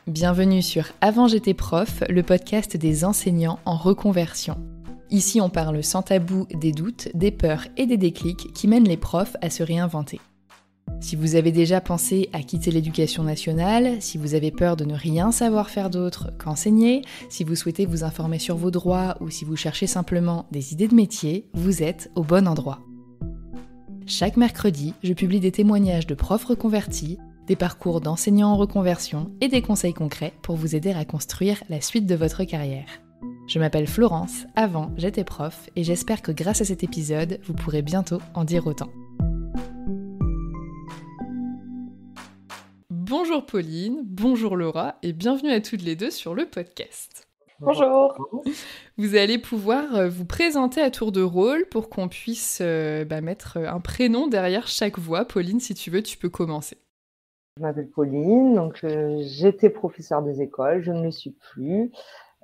Bienvenue sur Avant j'étais prof, le podcast des enseignants en reconversion. Ici on parle sans tabou des doutes, des peurs et des déclics qui mènent les profs à se réinventer. Si vous avez déjà pensé à quitter l'éducation nationale, si vous avez peur de ne rien savoir faire d'autre qu'enseigner, si vous souhaitez vous informer sur vos droits ou si vous cherchez simplement des idées de métier, vous êtes au bon endroit. Chaque mercredi, je publie des témoignages de profs reconvertis, des parcours d'enseignants en reconversion et des conseils concrets pour vous aider à construire la suite de votre carrière. Je m'appelle Florence, avant j'étais prof, et j'espère que grâce à cet épisode, vous pourrez bientôt en dire autant. Bonjour Pauline, bonjour Laura, et bienvenue à toutes les deux sur le podcast. Bonjour. Vous allez pouvoir vous présenter à tour de rôle pour qu'on puisse mettre un prénom derrière chaque voix. Pauline, si tu veux, tu peux commencer. Je m'appelle Pauline, donc j'étais professeure des écoles, je ne le suis plus.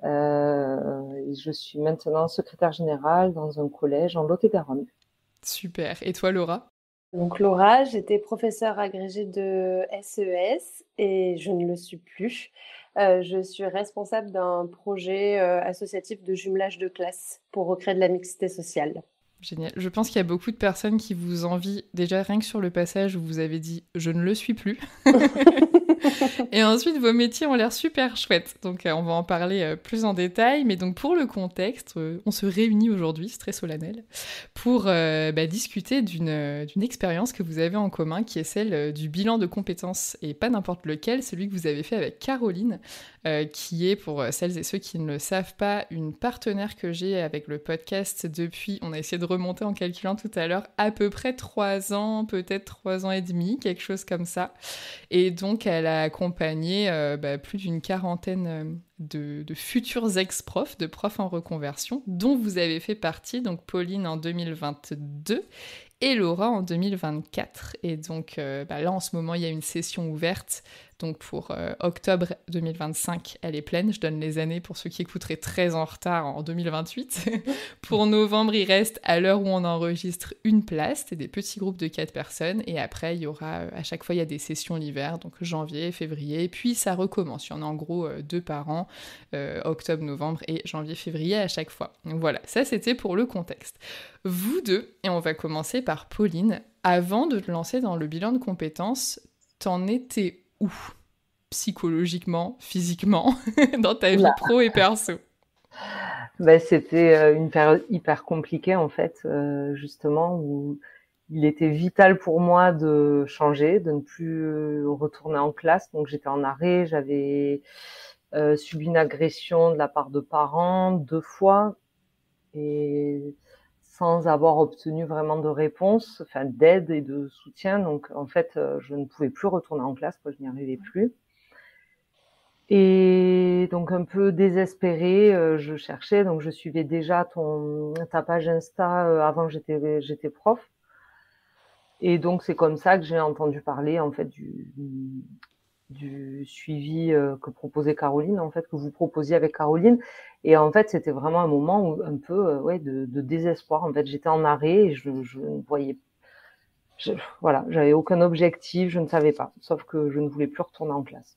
Je suis maintenant secrétaire générale dans un collège en Lot-et-Garonne. Super. Et toi, Laura ? Donc Laura, j'étais professeure agrégée de SES et je ne le suis plus. Je suis responsable d'un projet associatif de jumelage de classes pour recréer de la mixité sociale. Génial. Je pense qu'il y a beaucoup de personnes qui vous envient, déjà rien que sur le passage où vous avez dit « je ne le suis plus ». Et ensuite, vos métiers ont l'air super chouettes. Donc, on va en parler plus en détail. Mais donc, pour le contexte, on se réunit aujourd'hui, c'est très solennel, pour discuter d'une expérience que vous avez en commun, qui est celle du bilan de compétences, et pas n'importe lequel, celui que vous avez fait avec Caroline, qui est, pour celles et ceux qui ne le savent pas, une partenaire que j'ai avec le podcast depuis, on a essayé de remonter en calculant tout à l'heure, à peu près 3 ans, peut-être 3 ans et demi, quelque chose comme ça. Et donc, elle a accompagné plus d'une quarantaine de futurs ex-profs, de profs en reconversion, dont vous avez fait partie, donc Pauline en 2022 et Laura en 2024. Et donc là, en ce moment, il y a une session ouverte. Donc pour octobre 2025, elle est pleine. Je donne les années pour ceux qui écouteraient très en retard en 2028. Pour novembre, il reste, à l'heure où on enregistre, une place. C'est des petits groupes de 4 personnes. Et après, il y aura, à chaque fois, il y a des sessions l'hiver, donc janvier, février. Et puis, ça recommence. Il y en a en gros 2 par an, octobre, novembre et janvier, février à chaque fois. Donc voilà, ça c'était pour le contexte. Vous deux, et on va commencer par Pauline, avant de te lancer dans le bilan de compétences, t'en étais où ? Psychologiquement, physiquement, dans ta vie pro et perso ? C'était une période hyper compliquée en fait, justement, où il était vital pour moi de changer, de ne plus retourner en classe. Donc j'étais en arrêt, j'avais subi une agression de la part de parents 2 fois, et sans avoir obtenu vraiment de réponse, enfin d'aide et de soutien. Donc en fait, je ne pouvais plus retourner en classe, quoi, je n'y arrivais plus. Et donc un peu désespérée, je cherchais, donc je suivais déjà ta page Insta avant j'étais prof. Et donc c'est comme ça que j'ai entendu parler en fait du suivi que proposait Caroline, en fait, que vous proposiez avec Caroline. Et en fait, c'était vraiment un moment où, un peu de désespoir. En fait, j'étais en arrêt et je ne voyais, j'avais aucun objectif, je ne savais pas, sauf que je ne voulais plus retourner en classe.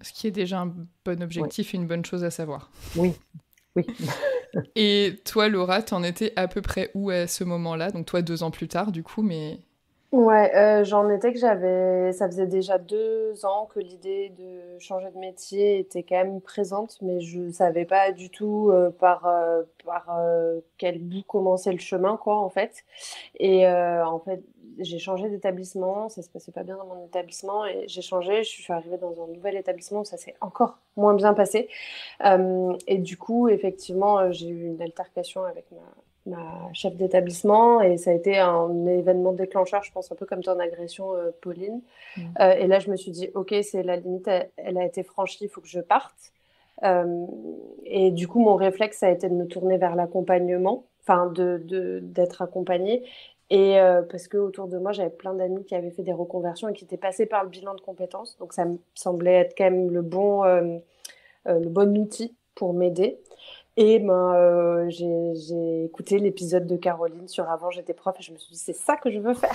Ce qui est déjà un bon objectif et une bonne chose à savoir. Oui. Et toi, Laura, t'en étais à peu près où à ce moment-là ? Donc toi, 2 ans plus tard, du coup, mais... Ouais, j'en étais que ça faisait déjà 2 ans que l'idée de changer de métier était quand même présente, mais je savais pas du tout par quel bout commençait le chemin, quoi, en fait. Et en fait, j'ai changé d'établissement, ça se passait pas bien dans mon établissement, et j'ai changé, je suis arrivée dans un nouvel établissement où ça s'est encore moins bien passé. Et du coup, effectivement, j'ai eu une altercation avec ma chef d'établissement, et ça a été un événement déclencheur, je pense, un peu comme ton agression, Pauline. Et là, je me suis dit, ok, c'est la limite, elle a été franchie, il faut que je parte. Et du coup, mon réflexe, ça a été de me tourner vers l'accompagnement, enfin, d'être accompagnée. Et parce que autour de moi, j'avais plein d'amis qui avaient fait des reconversions et qui étaient passés par le bilan de compétences. Donc, ça me semblait être quand même le bon outil pour m'aider. Et j'ai écouté l'épisode de Caroline sur Avant j'étais prof et je me suis dit c'est ça que je veux faire.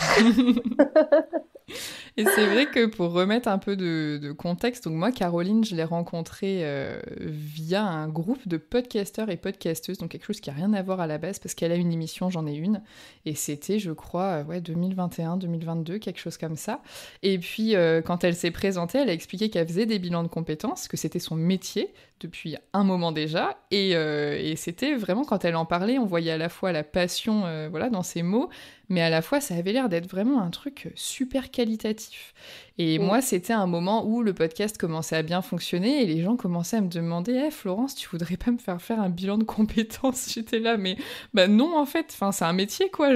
Et c'est vrai que pour remettre un peu de contexte, donc moi, Caroline, je l'ai rencontrée via un groupe de podcasteurs et podcasteuses, donc quelque chose qui n'a rien à voir à la base, parce qu'elle a une émission, j'en ai une, et c'était, je crois, 2021, 2022, quelque chose comme ça. Et puis, quand elle s'est présentée, elle a expliqué qu'elle faisait des bilans de compétences, que c'était son métier depuis un moment déjà, et c'était vraiment, quand elle en parlait, on voyait à la fois la passion voilà, dans ses mots, mais à la fois ça avait l'air d'être vraiment un truc super qualitatif. Et moi, c'était un moment où le podcast commençait à bien fonctionner et les gens commençaient à me demander hey, Florence, tu voudrais pas me faire un bilan de compétences? J'étais là, mais bah non en fait, enfin, c'est un métier quoi,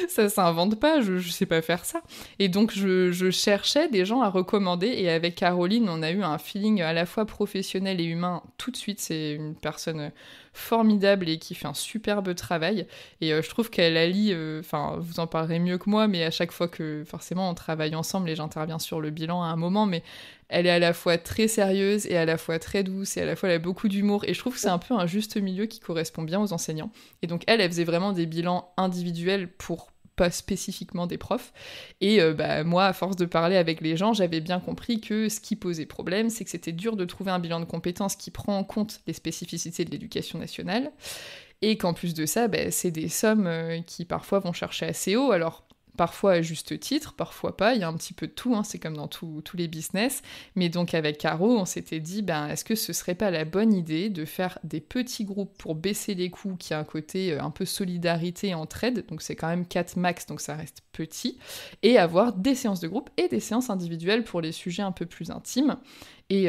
ça s'invente pas, je sais pas faire ça. Et donc je cherchais des gens à recommander et avec Caroline, on a eu un feeling à la fois professionnel et humain tout de suite, c'est une personne formidable et qui fait un superbe travail. Et je trouve qu'elle allie, enfin, vous en parlerez mieux que moi, mais à chaque fois que, forcément, on travaille ensemble et j'interviens sur le bilan à un moment, mais elle est à la fois très sérieuse et à la fois très douce et à la fois elle a beaucoup d'humour. Et je trouve que c'est un peu un juste milieu qui correspond bien aux enseignants. Et donc elle faisait vraiment des bilans individuels pour pas spécifiquement des profs. Et moi, à force de parler avec les gens, j'avais bien compris que ce qui posait problème, c'est que c'était dur de trouver un bilan de compétences qui prend en compte les spécificités de l'éducation nationale, et qu'en plus de ça, c'est des sommes qui parfois vont chercher assez haut, alors parfois à juste titre, parfois pas, il y a un petit peu de tout, hein, c'est comme dans tous les business, mais donc avec Caro, on s'était dit, est-ce que ce serait pas la bonne idée de faire des petits groupes pour baisser les coûts, qui a un côté un peu solidarité et entraide, donc c'est quand même 4 max, donc ça reste petit, et avoir des séances de groupe et des séances individuelles pour les sujets un peu plus intimes, et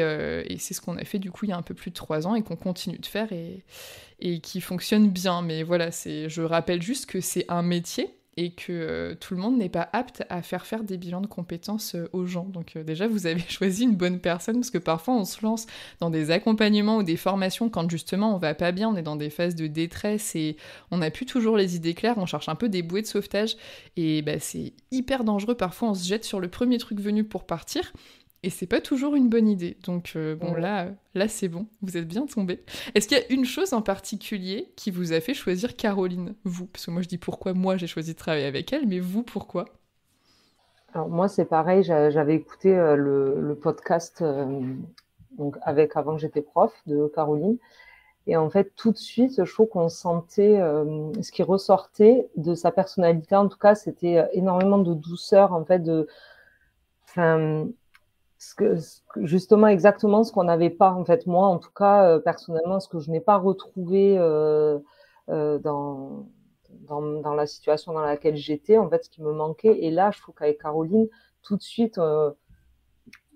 c'est ce qu'on a fait du coup il y a un peu plus de 3 ans et qu'on continue de faire et qui fonctionne bien. Mais voilà, je rappelle juste que c'est un métier et que tout le monde n'est pas apte à faire des bilans de compétences aux gens. Donc déjà, vous avez choisi une bonne personne parce que parfois on se lance dans des accompagnements ou des formations quand justement on va pas bien, on est dans des phases de détresse et on n'a plus toujours les idées claires, on cherche un peu des bouées de sauvetage et c'est hyper dangereux. Parfois on se jette sur le premier truc venu pour partir. Et c'est pas toujours une bonne idée. Donc là c'est bon, vous êtes bien tombé. Est-ce qu'il y a une chose en particulier qui vous a fait choisir Caroline, vous? Parce que moi je dis pourquoi moi j'ai choisi de travailler avec elle, mais vous pourquoi? Alors moi c'est pareil, j'avais écouté le podcast donc avec Avant que j'étais prof de Caroline. Et en fait, tout de suite, je trouve qu'on sentait ce qui ressortait de sa personnalité. En tout cas, c'était énormément de douceur, en fait, enfin, justement exactement ce qu'on n'avait pas. En fait, moi, en tout cas, personnellement, ce que je n'ai pas retrouvé dans la situation dans laquelle j'étais, en fait, ce qui me manquait. Et là, je trouve qu'avec Caroline, tout de suite,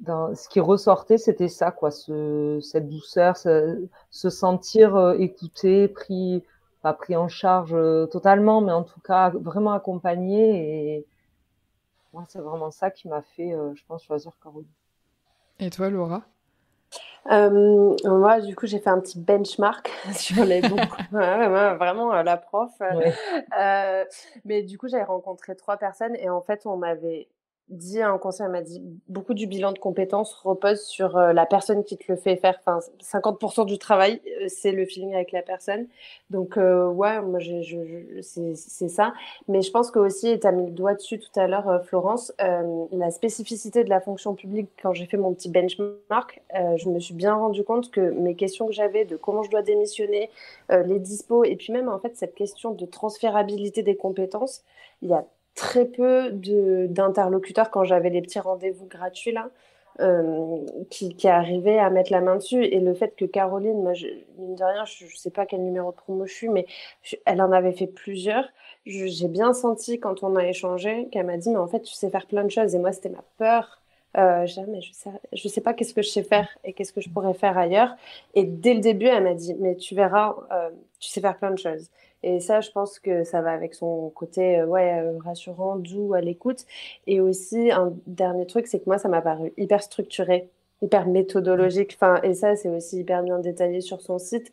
ce qui ressortait, c'était ça, quoi, cette douceur, se sentir écouté, pas pris en charge totalement, mais en tout cas vraiment accompagné. Et moi, c'est vraiment ça qui m'a fait, je pense, choisir Caroline. Et toi, Laura? Moi, du coup, j'ai fait un petit benchmark sur les bons. Vraiment, la prof. Ouais. Mais du coup, j'avais rencontré 3 personnes et en fait, on m'avait dit, un conseil m'a dit, beaucoup du bilan de compétences repose sur la personne qui te le fait faire. Enfin, 50% du travail, c'est le feeling avec la personne. Donc, ouais, moi, c'est ça. Mais je pense que aussi, tu as mis le doigt dessus tout à l'heure, Florence, la spécificité de la fonction publique, quand j'ai fait mon petit benchmark, je me suis bien rendu compte que mes questions que j'avais de comment je dois démissionner, les dispos, et puis même en fait cette question de transférabilité des compétences, il y a très peu d'interlocuteurs quand j'avais les petits rendez-vous gratuits là. Qui arrivait à mettre la main dessus, et le fait que Caroline, moi, mine de rien, je sais pas quel numéro de promo je suis, mais elle en avait fait plusieurs. J'ai bien senti quand on a échangé qu'elle m'a dit mais en fait tu sais faire plein de choses, et moi c'était ma peur. Mais je sais pas qu'est-ce que je sais faire et qu'est-ce que je pourrais faire ailleurs. Et dès le début elle m'a dit mais tu verras, tu sais faire plein de choses. Et ça, je pense que ça va avec son côté rassurant, doux, à l'écoute. Et aussi, un dernier truc, c'est que moi, ça m'a paru hyper structuré. hyper méthodologique. Enfin, et ça, c'est aussi hyper bien détaillé sur son site.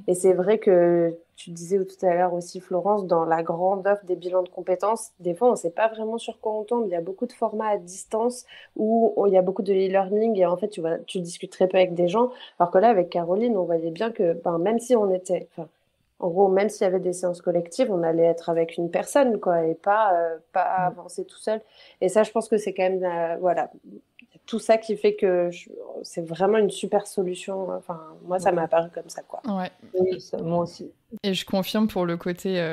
Et c'est vrai que tu disais tout à l'heure aussi, Florence, dans la grande offre des bilans de compétences, des fois, on ne sait pas vraiment sur quoi on tombe. Il y a beaucoup de formats à distance où il y a beaucoup de e-learning et en fait, tu discutes très peu avec des gens. Alors que là, avec Caroline, on voyait bien que même si on était, enfin, en gros, même s'il y avait des séances collectives, on allait être avec une personne, quoi, et pas avancer tout seul. Et ça, je pense que c'est quand même, voilà, tout ça qui fait que c'est vraiment une super solution. Enfin, moi, ça m'a apparu comme ça, quoi. Ouais. Oui, moi aussi. Et je confirme pour le côté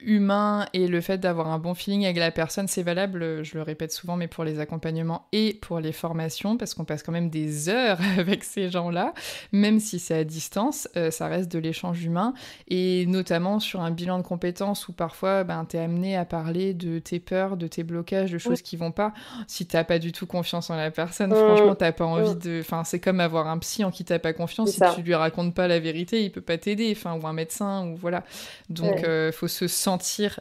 humain et le fait d'avoir un bon feeling avec la personne, c'est valable, je le répète souvent, mais pour les accompagnements et pour les formations, parce qu'on passe quand même des heures avec ces gens-là, même si c'est à distance, ça reste de l'échange humain, et notamment sur un bilan de compétences où parfois t'es amené à parler de tes peurs, de tes blocages, de choses qui vont pas. Si t'as pas du tout confiance en la personne, franchement, t'as pas envie de... Enfin, c'est comme avoir un psy en qui t'as pas confiance, si tu lui racontes pas la vérité, il peut pas t'aider, enfin, ou un médecin, ou voilà. Donc, faut se sentir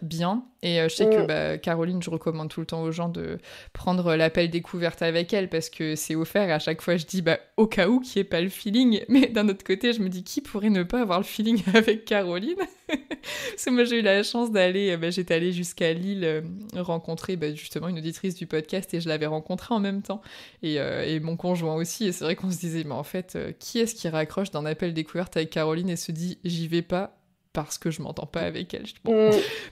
bien. Et je sais que Caroline, je recommande tout le temps aux gens de prendre l'appel découverte avec elle parce que c'est offert. À chaque fois, je dis au cas où qu'il n'y ait pas le feeling. Mais d'un autre côté, je me dis qui pourrait ne pas avoir le feeling avec Caroline. Parce que moi, j'ai eu la chance d'aller, j'étais allée jusqu'à Lille rencontrer justement une auditrice du podcast et je l'avais rencontrée en même temps. Et mon conjoint aussi. Et c'est vrai qu'on se disait, mais en fait, qui est-ce qui raccroche d'un appel découverte avec Caroline et se dit, j'y vais pas parce que je m'entends pas avec elle.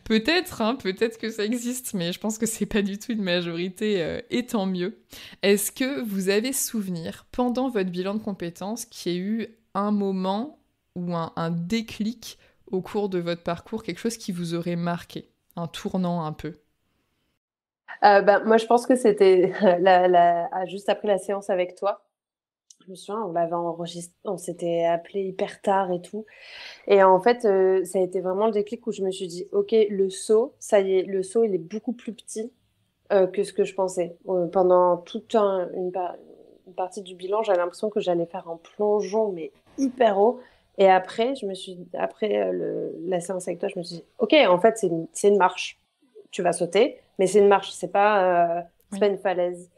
Peut-être que ça existe, mais je pense que c'est pas du tout une majorité, et tant mieux. Est-ce que vous avez souvenir, pendant votre bilan de compétences, qu'il y ait eu un moment ou un déclic au cours de votre parcours, quelque chose qui vous aurait marqué, un tournant un peu? Moi, je pense que c'était juste après la séance avec toi. Je me souviens, on l'avait enregistré, on s'était appelé hyper tard et tout. Et en fait, ça a été vraiment le déclic où je me suis dit, OK, le saut, ça y est, le saut, il est beaucoup plus petit que ce que je pensais. Pendant toute une partie du bilan, j'avais l'impression que j'allais faire un plongeon, mais hyper haut. Et après, après la séance avec toi, je me suis dit, OK, en fait, c'est une marche. Tu vas sauter, mais c'est une marche, c'est pas une falaise.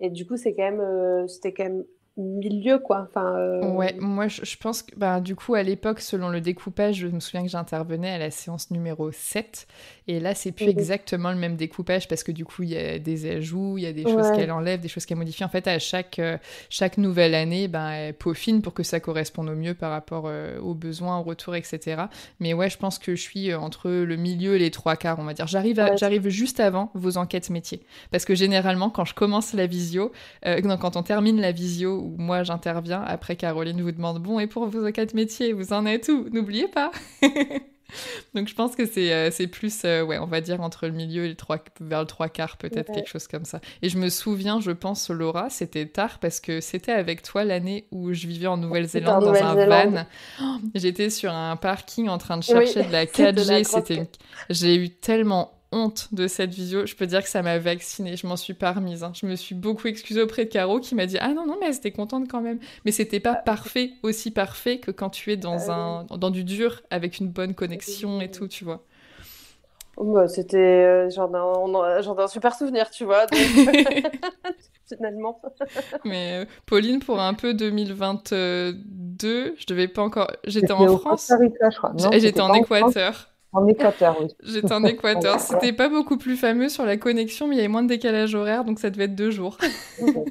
Et du coup, c'était quand même milieu, quoi. Enfin, Ouais, moi je pense que du coup à l'époque, selon le découpage, je me souviens que j'intervenais à la séance numéro 7 et là c'est plus exactement le même découpage parce que du coup il y a des ajouts, il y a des choses qu'elle enlève, des choses qu'elle modifie. En fait à chaque nouvelle année, elle peaufine pour que ça corresponde au mieux par rapport aux besoins, aux retours, etc. Mais ouais, je pense que je suis entre le milieu et les trois quarts, on va dire. J'arrive juste avant vos enquêtes métiers parce que généralement quand je commence la visio, quand on termine la visio où moi j'interviens, après Caroline vous demande bon, et pour vos enquêtes métiers, vous en êtes où? N'oubliez pas. Donc je pense que c'est plus, ouais, on va dire entre le milieu et vers le trois quarts, peut-être quelque chose comme ça. Et je me souviens, je pense, Laura, c'était tard parce que c'était avec toi l'année où je vivais en Nouvelle-Zélande dans un van. Oh, j'étais sur un parking en train de chercher de la 4G. J'ai eu tellement honte de cette visio, je peux dire que ça m'a vaccinée, je m'en suis pas remise. Je me suis beaucoup excusée auprès de Caro qui m'a dit ah non, mais elle était contente quand même. Mais c'était pas parfait, aussi parfait que quand tu es dans du dur avec une bonne connexion et tout, tu vois. C'était j'en ai un super souvenir, tu vois, donc finalement. Mais Pauline, pour un peu 2022, je devais pas encore. J'étais en France. Costa Rica, je crois. Non, j'étais en Équateur. En Équateur, oui. J'étais en Équateur. C'était pas beaucoup plus fameux sur la connexion, mais il y avait moins de décalage horaire, donc ça devait être 2 jours. Bon,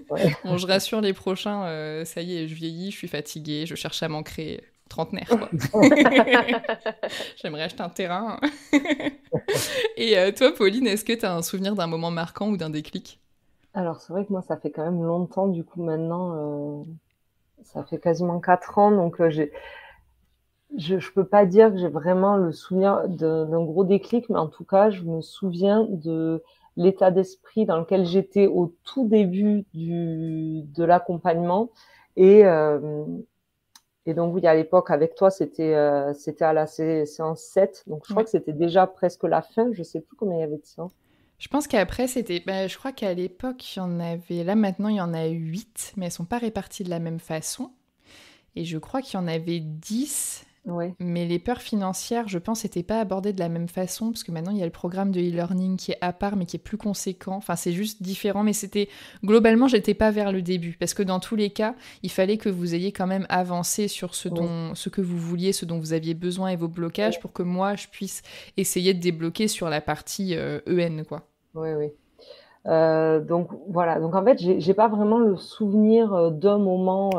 je rassure les prochains, ça y est, je vieillis, je suis fatiguée, je cherche à m'ancrer. Trentenaire, quoi. J'aimerais acheter un terrain. Et toi, Pauline, est-ce que tu as un souvenir d'un moment marquant ou d'un déclic? Alors, c'est vrai que moi, ça fait quand même longtemps, du coup, maintenant, ça fait quasiment 4 ans, donc je peux pas dire que j'ai vraiment le souvenir d'un gros déclic, mais en tout cas, je me souviens de l'état d'esprit dans lequel j'étais au tout début de l'accompagnement. Et donc, oui, à l'époque, avec toi, c'était à la séance 7. Donc, je crois que c'était déjà presque la fin. Je sais plus combien il y avait de séances. Je pense qu'après, c'était... je crois qu'à l'époque, il y en avait... Là, maintenant, il y en a 8, mais elles sont pas réparties de la même façon. Et je crois qu'il y en avait 10, Ouais. Mais les peurs financières, je pense, n'étaient pas abordées de la même façon, parce que maintenant, il y a le programme de e-learning qui est à part, mais qui est plus conséquent. Enfin, c'est juste différent, mais c'était... Globalement, j'étais pas vers le début, parce que dans tous les cas, il fallait que vous ayez quand même avancé sur Oui. ce que vous vouliez, ce dont vous aviez besoin et vos blocages, pour que moi, je puisse essayer de débloquer sur la partie EN, quoi. Oui, oui. Donc voilà. Donc en fait, j'ai pas vraiment le souvenir d'un moment,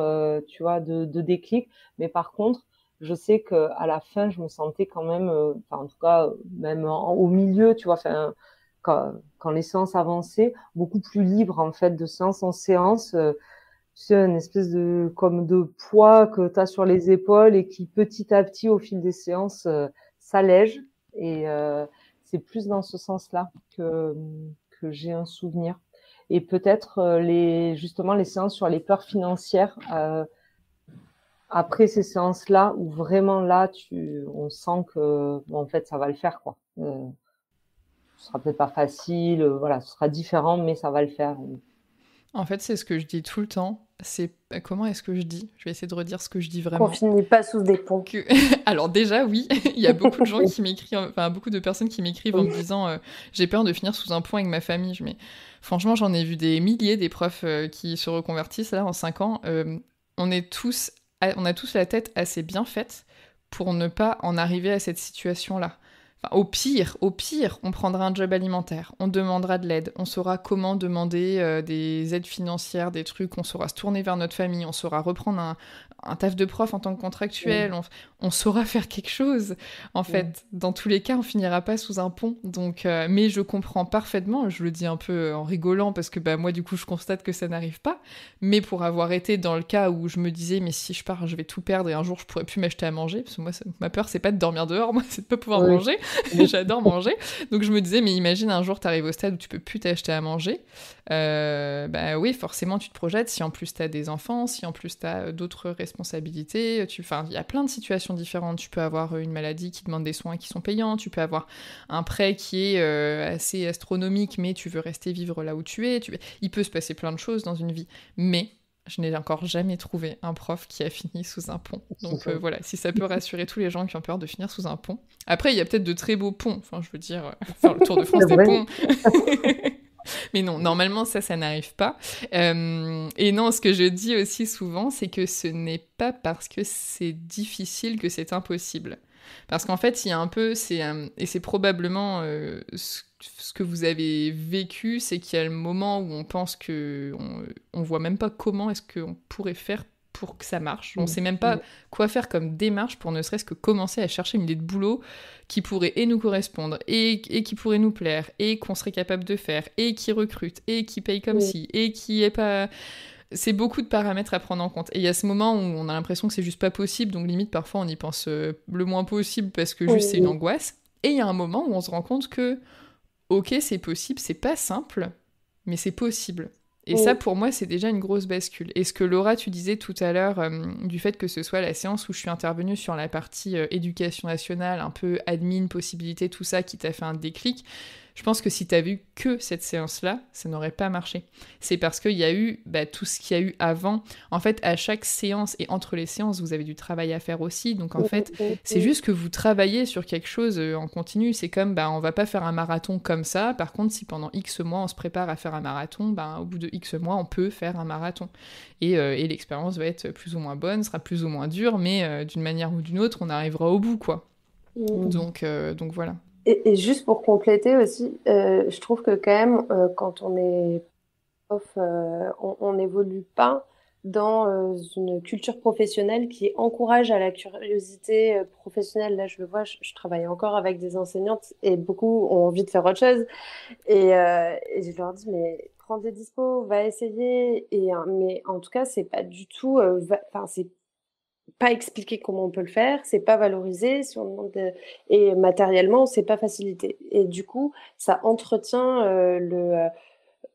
tu vois, de déclic. Mais par contre, je sais que à la fin, je me sentais quand même, enfin en tout cas, même au milieu, tu vois, enfin quand les séances avançaient, beaucoup plus libre en fait de séance en séance. Tu sais, une espèce de comme de poids que tu as sur les épaules et qui petit à petit, au fil des séances, s'allège. Et c'est plus dans ce sens-là que j'ai un souvenir. Et peut-être justement les séances sur les peurs financières, après ces séances-là, où vraiment là, on sent que bon, en fait, ça va le faire, quoi. Ce sera peut-être pas facile, voilà, ce sera différent, mais ça va le faire. En fait, c'est ce que je dis tout le temps. C'est comment est-ce que je dis? Je vais essayer de redire ce que je dis Qu'on vraiment. finit pas sous des ponts. Que... Alors déjà, oui, il y a beaucoup de gens qui m'écrivent, enfin beaucoup de personnes qui m'écrivent en me disant j'ai peur de finir sous un pont avec ma famille. Mais franchement, j'en ai vu des milliers des profs qui se reconvertissent là en 5 ans. On est tous, on a tous la tête assez bien faite pour ne pas en arriver à cette situation-là. Enfin, au pire, on prendra un job alimentaire, on demandera de l'aide, on saura comment demander des aides financières, des trucs, on saura se tourner vers notre famille, on saura reprendre un taf de prof en tant que contractuel, on saura faire quelque chose. En fait, dans tous les cas, on finira pas sous un pont. Donc, mais je comprends parfaitement, je le dis un peu en rigolant parce que bah, moi, du coup, je constate que ça n'arrive pas. Mais pour avoir été dans le cas où je me disais, mais si je pars, je vais tout perdre et un jour, je pourrais plus m'acheter à manger. Parce que moi, ma peur, c'est pas de dormir dehors, moi, c'est de pas pouvoir Oui. manger. J'adore manger. Donc, je me disais, mais imagine un jour, t'arrives au stade où tu peux plus t'acheter à manger. Bah oui, forcément, tu te projettes. Si en plus t'as des enfants, si en plus t'as d'autres responsabilités, enfin, il y a plein de situations différentes. Tu peux avoir une maladie qui demande des soins qui sont payants. Tu peux avoir un prêt qui est assez astronomique, mais tu veux rester vivre là où tu es. Il peut se passer plein de choses dans une vie, mais je n'ai encore jamais trouvé un prof qui a fini sous un pont. Donc voilà, si ça peut rassurer tous les gens qui ont peur de finir sous un pont. Après, il y a peut-être de très beaux ponts. Enfin, je veux dire, faire le tour de France des ponts. Mais non, normalement, ça n'arrive pas. Et non, ce que je dis aussi souvent, c'est que ce n'est pas parce que c'est difficile que c'est impossible. Parce qu'en fait, il y a un peu, et c'est probablement ce que vous avez vécu, c'est qu'il y a le moment où on pense que on voit même pas comment est-ce qu'on pourrait faire pour que ça marche. On sait même pas quoi faire comme démarche pour ne serait-ce que commencer à chercher une idée de boulot qui pourrait et nous correspondre, et qui pourrait nous plaire, et qu'on serait capable de faire, et qui recrute, et qui paye comme si, et qui est pas... C'est beaucoup de paramètres à prendre en compte. Et il y a ce moment où on a l'impression que c'est juste pas possible, donc limite parfois on y pense le moins possible parce que juste c'est une angoisse. Et il y a un moment où on se rend compte que, ok, c'est possible, c'est pas simple, mais c'est possible. Et ça, pour moi, c'est déjà une grosse bascule. Et ce que Laura, tu disais tout à l'heure, du fait que ce soit la séance où je suis intervenue sur la partie éducation nationale, un peu admin, possibilité, tout ça, qui t'a fait un déclic, je pense que si t'as vu que cette séance-là, ça n'aurait pas marché. C'est parce qu'il y a eu tout ce qu'il y a eu avant. En fait, à chaque séance et entre les séances, vous avez du travail à faire aussi. Donc en fait, c'est juste que vous travaillez sur quelque chose en continu. C'est comme, on va pas faire un marathon comme ça. Par contre, si pendant X mois, on se prépare à faire un marathon, au bout de X mois, on peut faire un marathon. Et l'expérience va être plus ou moins bonne, sera plus ou moins dure, mais d'une manière ou d'une autre, on arrivera au bout, quoi. Donc voilà. Et juste pour compléter aussi, je trouve que quand même, quand on est prof, on n'évolue pas dans une culture professionnelle qui encourage à la curiosité professionnelle. Là, je le vois, je travaille encore avec des enseignantes et beaucoup ont envie de faire autre chose. Et je leur dis, mais prends des dispos, va essayer. Mais en tout cas, c'est pas du tout, enfin, c'est pas expliquer comment on peut le faire, c'est pas valorisé, si on demande et matériellement, c'est pas facilité. Et du coup, ça entretient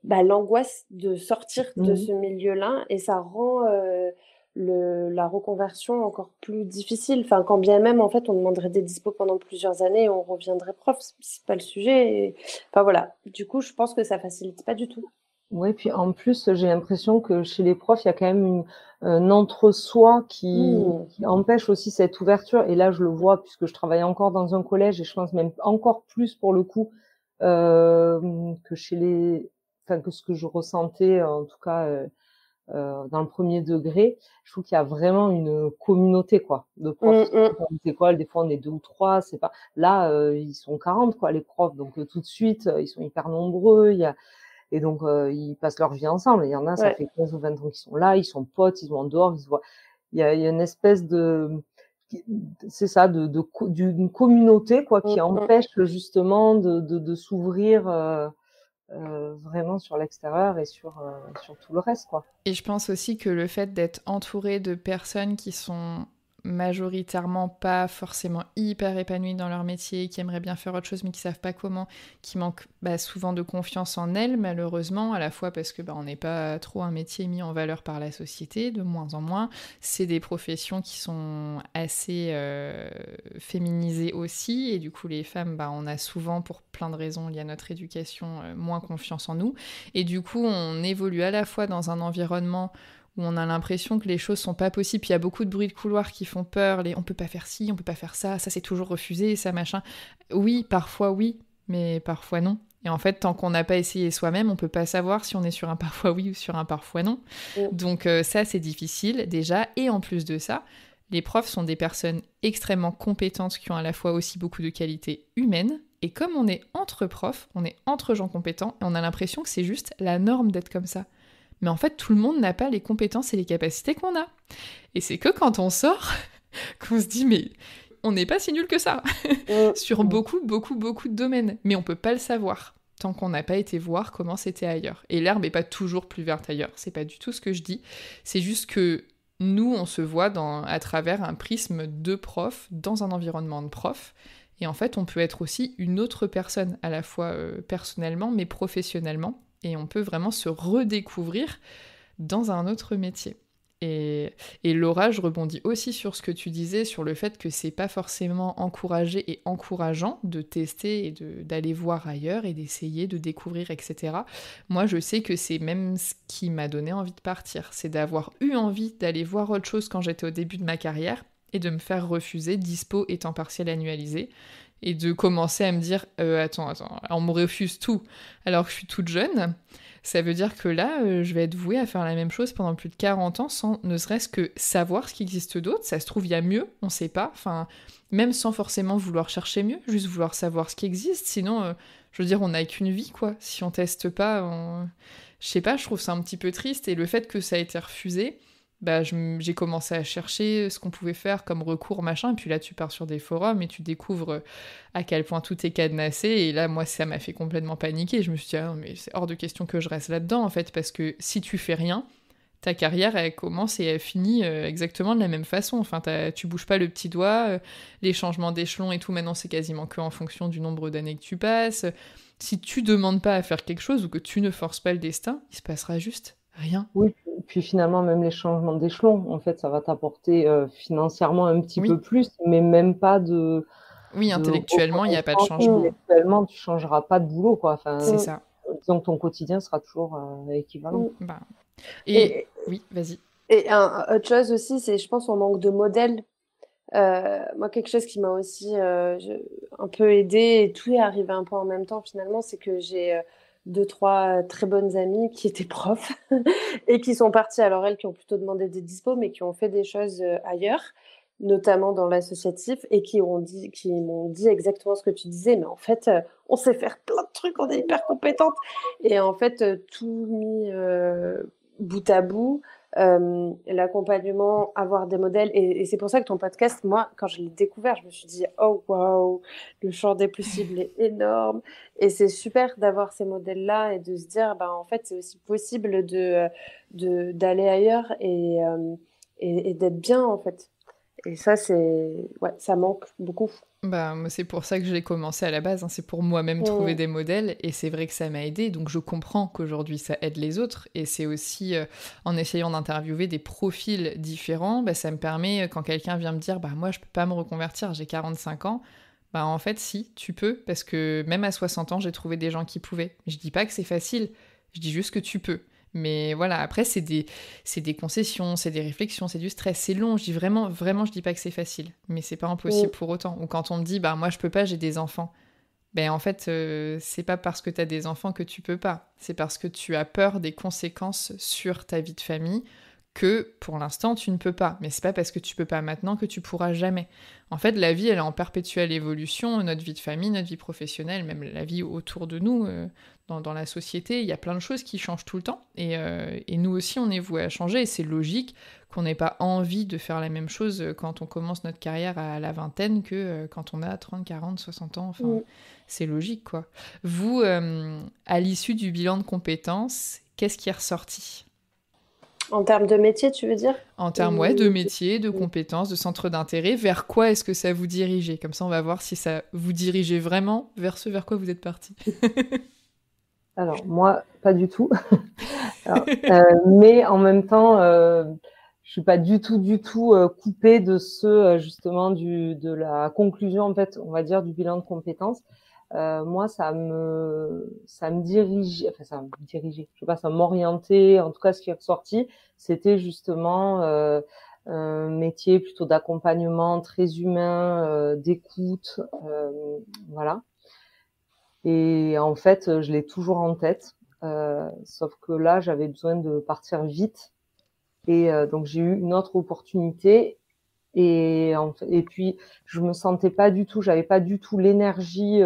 l'angoisse de sortir de ce milieu-là et ça rend la reconversion encore plus difficile. Enfin, quand bien même, en fait, on demanderait des dispos pendant plusieurs années et on reviendrait prof, c'est pas le sujet. Enfin voilà. Du coup, je pense que ça facilite pas du tout. Ouais, puis en plus, j'ai l'impression que chez les profs, il y a quand même un entre-soi qui empêche aussi cette ouverture. Et là, je le vois puisque je travaille encore dans un collège et je pense même encore plus pour le coup que que ce que je ressentais en tout cas dans le premier degré. Je trouve qu'il y a vraiment une communauté quoi de profs. Dans les écoles, des fois on est 2 ou 3, c'est pas. Là, ils sont 40 quoi les profs, donc tout de suite ils sont hyper nombreux. Et donc, ils passent leur vie ensemble. Il y en a, ça fait 15 ou 20 ans qu'ils sont là, ils sont potes, ils vont en dehors, ils se voient. Il y a une espèce c'est ça, d'une communauté, quoi, qui empêche justement de s'ouvrir, vraiment sur l'extérieur et sur tout le reste, quoi. Et je pense aussi que le fait d'être entouré de personnes qui sont majoritairement pas forcément hyper épanouies dans leur métier, qui aimeraient bien faire autre chose mais qui savent pas comment, qui manquent souvent de confiance en elles malheureusement, à la fois parce que on n'est pas trop un métier mis en valeur par la société, de moins en moins. C'est des professions qui sont assez féminisées aussi, et du coup les femmes, on a souvent, pour plein de raisons liées à notre éducation, moins confiance en nous, et du coup on évolue à la fois dans un environnement où on a l'impression que les choses sont pas possibles, puis il y a beaucoup de bruits de couloir qui font peur, on peut pas faire ci, on peut pas faire ça c'est toujours refusé, ça machin. Oui, mais parfois non. Et en fait, tant qu'on n'a pas essayé soi-même, on peut pas savoir si on est sur un parfois oui ou sur un parfois non. Donc ça, c'est difficile déjà. Et en plus de ça, les profs sont des personnes extrêmement compétentes qui ont à la fois aussi beaucoup de qualités humaines. Et comme on est entre profs, on est entre gens compétents, et on a l'impression que c'est juste la norme d'être comme ça. Mais en fait, tout le monde n'a pas les compétences et les capacités qu'on a. Et c'est que quand on sort, qu'on se dit, mais on n'est pas si nul que ça, sur beaucoup, beaucoup, beaucoup de domaines. Mais on peut pas le savoir, tant qu'on n'a pas été voir comment c'était ailleurs. Et l'herbe n'est pas toujours plus verte ailleurs, c'est pas du tout ce que je dis. C'est juste que nous, on se voit à travers un prisme de prof, dans un environnement de prof. Et en fait, on peut être aussi une autre personne, à la fois personnellement, mais professionnellement. Et on peut vraiment se redécouvrir dans un autre métier. Et Laura, je rebondis aussi sur ce que tu disais, sur le fait que c'est pas forcément encouragé et encourageant de tester et d'aller voir ailleurs et d'essayer de découvrir, etc. Moi, je sais que c'est même ce qui m'a donné envie de partir. C'est d'avoir eu envie d'aller voir autre chose quand j'étais au début de ma carrière et de me faire refuser, dispo et temps partiel annualisé. Et de commencer à me dire attends, on me refuse tout alors que je suis toute jeune, ça veut dire que là, je vais être vouée à faire la même chose pendant plus de 40 ans sans ne serait-ce que savoir ce qui existe d'autre. Ça se trouve, il y a mieux, on sait pas. Enfin, même sans forcément vouloir chercher mieux, juste vouloir savoir ce qui existe. Sinon, je veux dire, on n'a qu'une vie, quoi. Si on teste pas, je sais pas, je trouve ça un petit peu triste. Et le fait que ça a été refusé, j'ai commencé à chercher ce qu'on pouvait faire comme recours, machin, et puis là tu pars sur des forums et tu découvres à quel point tout est cadenassé, et là moi ça m'a fait complètement paniquer. Je me suis dit non, mais c'est hors de question que je reste là-dedans en fait, parce que si tu fais rien, ta carrière elle commence et elle finit exactement de la même façon. Enfin, tu bouges pas le petit doigt, les changements d'échelon et tout maintenant c'est quasiment que en fonction du nombre d'années que tu passes. Si tu demandes pas à faire quelque chose ou que tu ne forces pas le destin, il se passera juste rien. Oui, puis finalement, même les changements d'échelon, en fait, ça va t'apporter financièrement un petit peu plus, mais même pas Oui, intellectuellement, il n'y a pas de reconnaissance. changement. Intellectuellement, tu changeras pas de boulot, quoi. Enfin, C'est ça. disons que ton quotidien sera toujours équivalent. Oui, vas-y. Et autre chose aussi, c'est, je pense, on manque de modèles. Moi, quelque chose qui m'a aussi un peu aidée, et tout est arrivé un peu en même temps finalement, c'est que j'ai 2, 3 très bonnes amies qui étaient profs et qui sont parties, alors elles qui ont plutôt demandé des dispos, mais qui ont fait des choses ailleurs, notamment dans l'associatif, et qui m'ont dit exactement ce que tu disais, mais en fait, on sait faire plein de trucs, on est hyper compétentes. Et en fait, tout mis bout à bout, l'accompagnement, avoir des modèles. Et c'est pour ça que ton podcast, moi, quand je l'ai découvert, je me suis dit, oh waouh, le champ des possibles est énorme. Et c'est super d'avoir ces modèles-là et de se dire, en fait, c'est aussi possible d'aller ailleurs et d'être bien, en fait. Et ça, ça manque beaucoup. C'est pour ça que j'ai commencé à la base, c'est pour moi-même trouver des modèles, et c'est vrai que ça m'a aidé, donc je comprends qu'aujourd'hui ça aide les autres, et c'est aussi en essayant d'interviewer des profils différents, ça me permet, quand quelqu'un vient me dire moi je peux pas me reconvertir, j'ai 45 ans, en fait si, tu peux, parce que même à 60 ans j'ai trouvé des gens qui pouvaient. Je dis pas que c'est facile, Je dis juste que tu peux. Mais voilà, après, c'est des concessions, c'est des réflexions, c'est du stress, c'est long. Je dis vraiment, je dis pas que c'est facile, mais c'est pas impossible pour autant. Ou quand on me dit, bah moi je peux pas, j'ai des enfants. Ben en fait, c'est pas parce que tu as des enfants que tu peux pas. C'est parce que tu as peur des conséquences sur ta vie de famille que pour l'instant tu ne peux pas. Mais c'est pas parce que tu peux pas maintenant que tu pourras jamais. En fait, la vie elle est en perpétuelle évolution, notre vie de famille, notre vie professionnelle, même la vie autour de nous, dans la société, il y a plein de choses qui changent tout le temps. Et nous aussi on est voués à changer et c'est logique qu'on n'ait pas envie de faire la même chose quand on commence notre carrière à la vingtaine que quand on a 30, 40, 60 ans. Enfin, c'est logique quoi. Vous, à l'issue du bilan de compétences, qu'est-ce qui est ressorti? En termes de métier, tu veux dire? En termes de métier, de compétences, de centre d'intérêt, vers quoi est-ce que ça vous dirigeait? Comme ça, on va voir si ça vous dirigeait vraiment vers ce vers quoi vous êtes parti. Alors, moi, pas du tout. Alors, mais en même temps, je suis pas du tout coupée de justement de la conclusion, en fait, on va dire, du bilan de compétences. Moi, ça me dirige, enfin, ça me dirigeait, je sais pas, ça m'orientait. En tout cas, ce qui est ressorti, c'était justement un métier plutôt d'accompagnement, très humain, d'écoute, voilà. Et en fait, je l'ai toujours en tête. Sauf que là, j'avais besoin de partir vite. Et donc, j'ai eu une autre opportunité. Et puis, je me sentais pas du tout, j'avais pas du tout l'énergie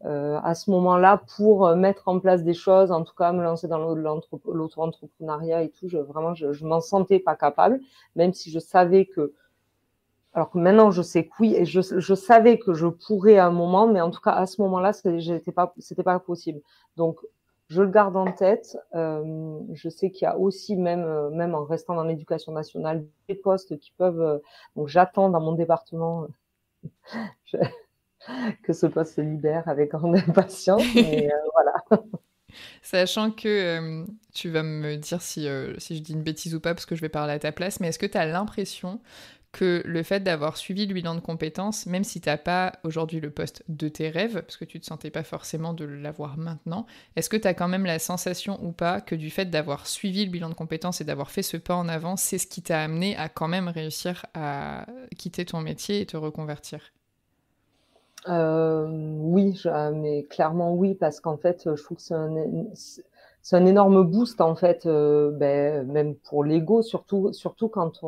à ce moment-là pour mettre en place des choses, en tout cas me lancer dans l'auto-entrepreneuriat et tout. Vraiment, je m'en sentais pas capable, même si je savais que alors que maintenant, je sais que oui, et je savais que je pourrais à un moment, mais en tout cas, à ce moment-là, c'était pas possible. Donc, je le garde en tête. Je sais qu'il y a aussi, même en restant dans l'éducation nationale, des postes qui peuvent, donc j'attends dans mon département que ce poste se libère avec grande impatience, mais voilà. Sachant que tu vas me dire si je dis une bêtise ou pas, parce que je vais parler à ta place, mais est-ce que tu as l'impression que le fait d'avoir suivi le bilan de compétences, même si t'as pas aujourd'hui le poste de tes rêves, parce que tu te sentais pas forcément de l'avoir maintenant, est-ce que tu as quand même la sensation ou pas que du fait d'avoir suivi le bilan de compétences et d'avoir fait ce pas en avant, c'est ce qui t'a amené à quand même réussir à quitter ton métier et te reconvertir? Oui, mais clairement oui, parce qu'en fait, je trouve que c'est un énorme boost en fait, même pour l'ego, surtout quand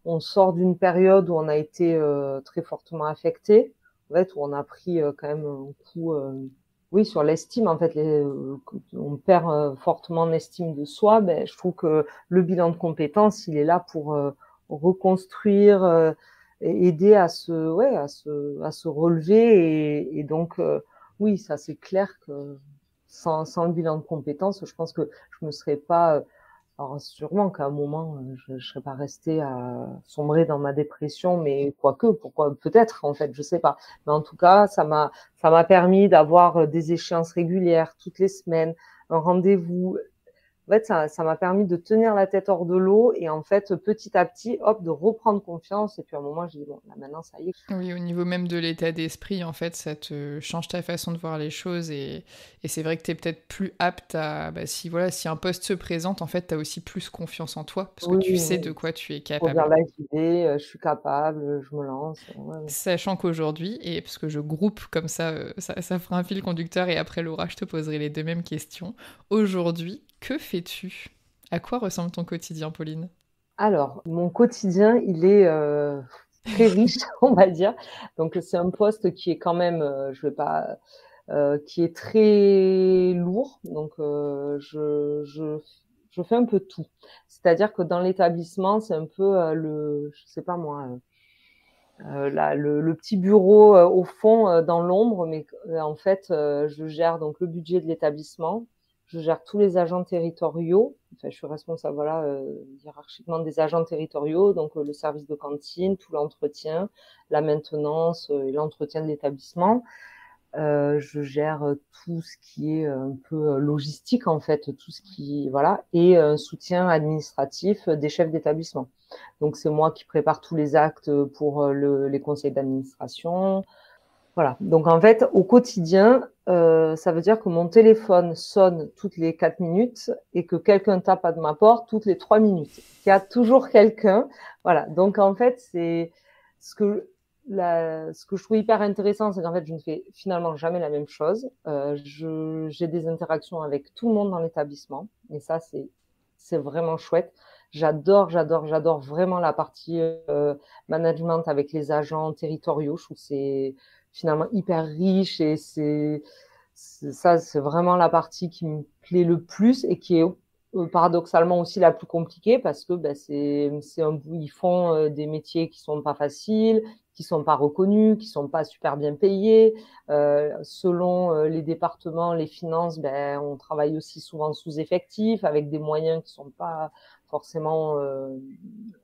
on sort d'une période où on a été très fortement affecté, en fait, où on a pris quand même un coup, oui, sur l'estime. En fait, on perd fortement l'estime de soi. Ben, je trouve que le bilan de compétences, il est là pour reconstruire. Et aider à se relever et donc oui, ça c'est clair que sans le bilan de compétences, je pense que je me serais pas alors sûrement qu'à un moment je serais pas restée à sombrer dans ma dépression, mais pourquoi peut-être en fait, je sais pas. Mais en tout cas, ça m'a permis d'avoir des échéances régulières toutes les semaines, un rendez-vous. En fait, ça m'a permis de tenir la tête hors de l'eau et en fait, petit à petit, hop, de reprendre confiance. Et puis à un moment, j'ai dit, bon, là maintenant, ça y est. Oui, au niveau même de l'état d'esprit, en fait, ça te change ta façon de voir les choses et c'est vrai que tu es peut-être plus apte à... Bah, si un poste se présente, en fait, tu as aussi plus confiance en toi parce que Oui, tu sais de quoi tu es faut dire capable. là, j'y vais, je suis capable, je me lance. Ouais, ouais. Sachant qu'aujourd'hui, et parce que je groupe comme ça, ça fera un fil conducteur et après Laura, je te poserai les deux mêmes questions. Aujourd'hui, que fais-tu? À quoi ressemble ton quotidien, Pauline? Alors, mon quotidien, il est très riche, on va dire. Donc, c'est un poste qui est quand même, je vais pas, qui est très lourd. Donc, je fais un peu tout. C'est-à-dire que dans l'établissement, c'est un peu je sais pas moi, le petit bureau au fond dans l'ombre, mais en fait, je gère donc le budget de l'établissement, je gère tous les agents territoriaux. Enfin, je suis responsable, voilà, hiérarchiquement des agents territoriaux, donc le service de cantine, tout l'entretien, la maintenance et l'entretien de l'établissement. Je gère tout ce qui est un peu logistique en fait, tout ce qui voilà, et soutien administratif des chefs d'établissement. Donc c'est moi qui prépare tous les actes pour les conseils d'administration. Voilà. Donc en fait, au quotidien, ça veut dire que mon téléphone sonne toutes les 4 minutes et que quelqu'un tape à ma porte toutes les 3 minutes. Il y a toujours quelqu'un. Voilà. Donc en fait, c'est ce que ce que je trouve hyper intéressant, c'est qu'en fait, je ne fais finalement jamais la même chose. J'ai des interactions avec tout le monde dans l'établissement, et ça, c'est vraiment chouette. J'adore vraiment la partie management avec les agents territoriaux. Je trouve que c'est finalement hyper riche et c'est vraiment la partie qui me plaît le plus et qui est paradoxalement aussi la plus compliquée parce que ben, ils font des métiers qui sont pas faciles, qui sont pas reconnus, qui sont pas super bien payés. Selon les départements, les finances, ben on travaille aussi souvent sous-effectif avec des moyens qui sont pas forcément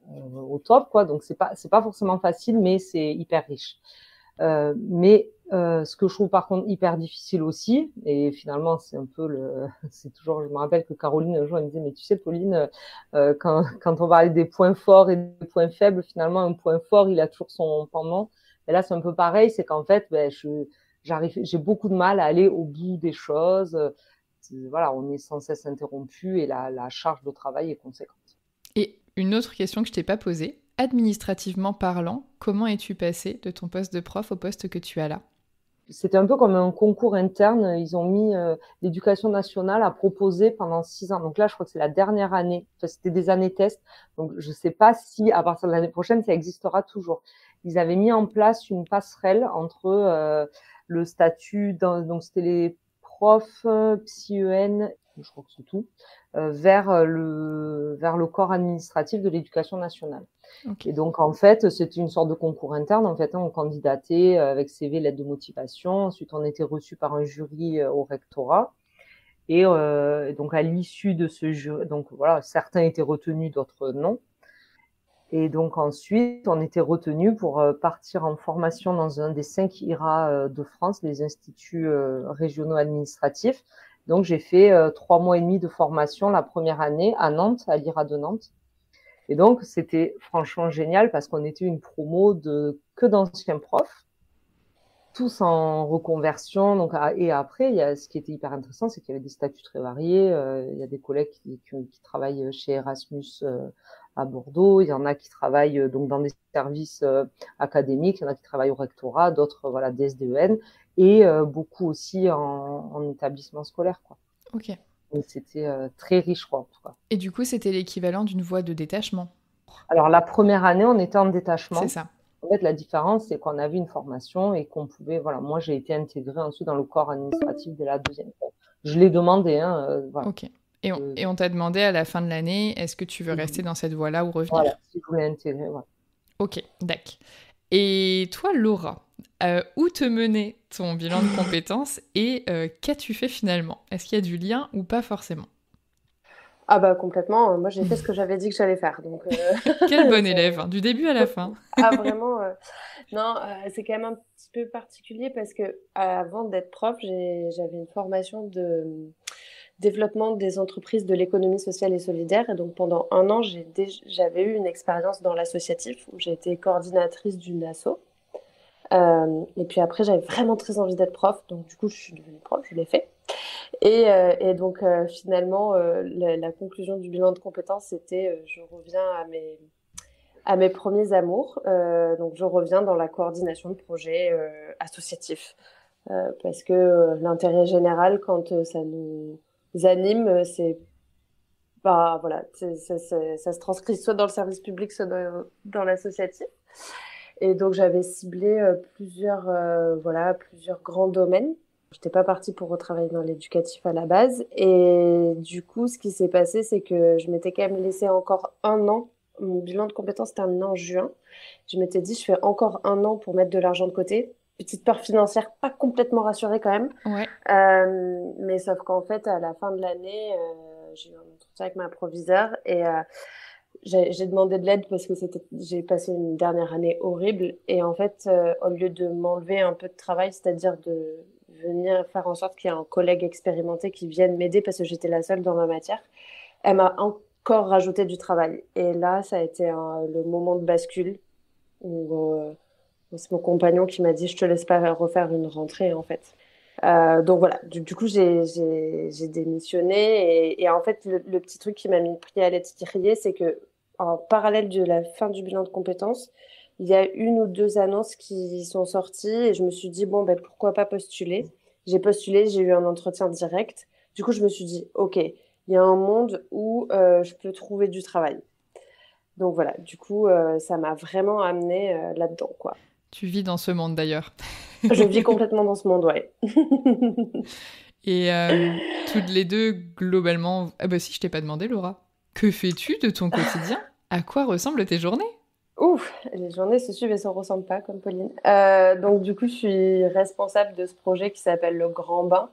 au top, quoi. Donc c'est pas forcément facile, mais c'est hyper riche. Mais ce que je trouve par contre hyper difficile aussi, et finalement c'est un peu c'est toujours, je me rappelle que Caroline un jour elle me disait, mais tu sais Pauline, quand on parlait des points forts et des points faibles, finalement un point fort il a toujours son pendant. Et là c'est un peu pareil, c'est qu'en fait ben, j'ai beaucoup de mal à aller au bout des choses. Voilà, on est sans cesse interrompu et la charge de travail est conséquente. Et une autre question que je t'ai pas posée, administrativement parlant, comment es-tu passée de ton poste de prof au poste que tu as là? C'était un peu comme un concours interne. Ils ont mis l'éducation nationale à proposer pendant 6 ans. Donc là, je crois que c'est la dernière année. Enfin, c'était des années test. Donc je sais pas si à partir de l'année prochaine, ça existera toujours. Ils avaient mis en place une passerelle entre le statut, donc c'était les profs, psy-EN, je crois que c'est tout, vers le corps administratif de l'éducation nationale. Okay. Et donc, en fait, c'était une sorte de concours interne. En fait, on candidatait avec CV, lettre de motivation. Ensuite, on était reçu par un jury au rectorat. Et donc, à l'issue de ce jury, donc voilà, certains étaient retenus, d'autres non. Et donc, ensuite, on était retenus pour partir en formation dans un des 5 IRA de France, les instituts régionaux administratifs. Donc, j'ai fait 3 mois et demi de formation la première année à Nantes, à l'IRA de Nantes. Et donc, c'était franchement génial parce qu'on était une promo que d'anciens profs, tous en reconversion. Donc, et après, ce qui était hyper intéressant, c'est qu'il y avait des statuts très variés. Il y a des collègues qui travaillent chez Erasmus à Bordeaux. Il y en a qui travaillent donc dans des services académiques. Il y en a qui travaillent au rectorat, d'autres, voilà, des SDEN. Et beaucoup aussi en établissement scolaire, quoi. Ok. Donc, c'était très riche, quoi, en tout cas. Et du coup, c'était l'équivalent d'une voie de détachement? Alors, la première année, on était en détachement. C'est ça. En fait, la différence, c'est qu'on avait une formation et qu'on pouvait, voilà, moi, j'ai été intégrée ensuite dans le corps administratif dès la deuxième fois. Je l'ai demandé, hein, voilà. Ok. Et on t'a demandé à la fin de l'année, est-ce que tu veux rester dans cette voie-là ou revenir? Voilà, si je voulais intégrer, voilà. Ok, d'accord. Et toi, Laura, où te menait ton bilan de compétences et qu'as-tu fait finalement? Est-ce qu'il y a du lien ou pas forcément? Ah bah complètement, moi j'ai fait ce que j'avais dit que j'allais faire. Donc, Quel bon élève, hein, du début à la fin. Ah vraiment, non, c'est quand même un petit peu particulier parce que avant d'être prof, j'avais une formation de développement des entreprises de l'économie sociale et solidaire. Et donc pendant un an, j'avais eu une expérience dans l'associatif où j'ai été coordinatrice d'une asso. Et puis après, j'avais vraiment très envie d'être prof, donc du coup, je suis devenue prof, je l'ai fait. Et donc finalement, la conclusion du bilan de compétences, c'était je reviens à mes premiers amours. Donc je reviens dans la coordination de projets associatifs. Parce que l'intérêt général, quand ça nous anime, c'est bah, voilà, ça se transcrit soit dans le service public, soit dans l'associatif. Et donc j'avais ciblé plusieurs grands domaines. J'étais pas partie pour retravailler dans l'éducatif à la base. Et du coup, ce qui s'est passé, c'est que je m'étais quand même laissé encore un an. Mon bilan de compétences terminé en juin. Je m'étais dit, je fais encore un an pour mettre de l'argent de côté. Petite peur financière, pas complètement rassurée quand même. Ouais. Mais sauf qu'en fait, à la fin de l'année, j'ai eu un entretien avec ma proviseure et j'ai demandé de l'aide parce que j'ai passé une dernière année horrible. Et en fait, au lieu de m'enlever un peu de travail, c'est-à-dire de venir faire en sorte qu'il y ait un collègue expérimenté qui vienne m'aider parce que j'étais la seule dans ma matière, elle m'a encore rajouté du travail. Et là, ça a été le moment de bascule où C'est mon compagnon qui m'a dit, je te laisse pas refaire une rentrée, en fait. Donc voilà, du coup, j'ai démissionné. Et en fait, le petit truc qui m'a mis le pied à l'étrier, c'est que en parallèle de la fin du bilan de compétences, il y a une ou deux annonces qui sont sorties et je me suis dit, bon, ben, pourquoi pas postuler? J'ai postulé, j'ai eu un entretien direct. Du coup, je me suis dit, OK, il y a un monde où je peux trouver du travail. Donc voilà, du coup, ça m'a vraiment amené là-dedans, quoi. Tu vis dans ce monde d'ailleurs. Je vis complètement dans ce monde, ouais. Et toutes les deux, globalement... Ah bah si, je t'ai pas demandé, Laura. Que fais-tu de ton quotidien? À quoi ressemblent tes journées? Ouf, les journées se suivent et se ressemblent pas, comme Pauline. Donc du coup, je suis responsable de ce projet qui s'appelle le Grand Bain.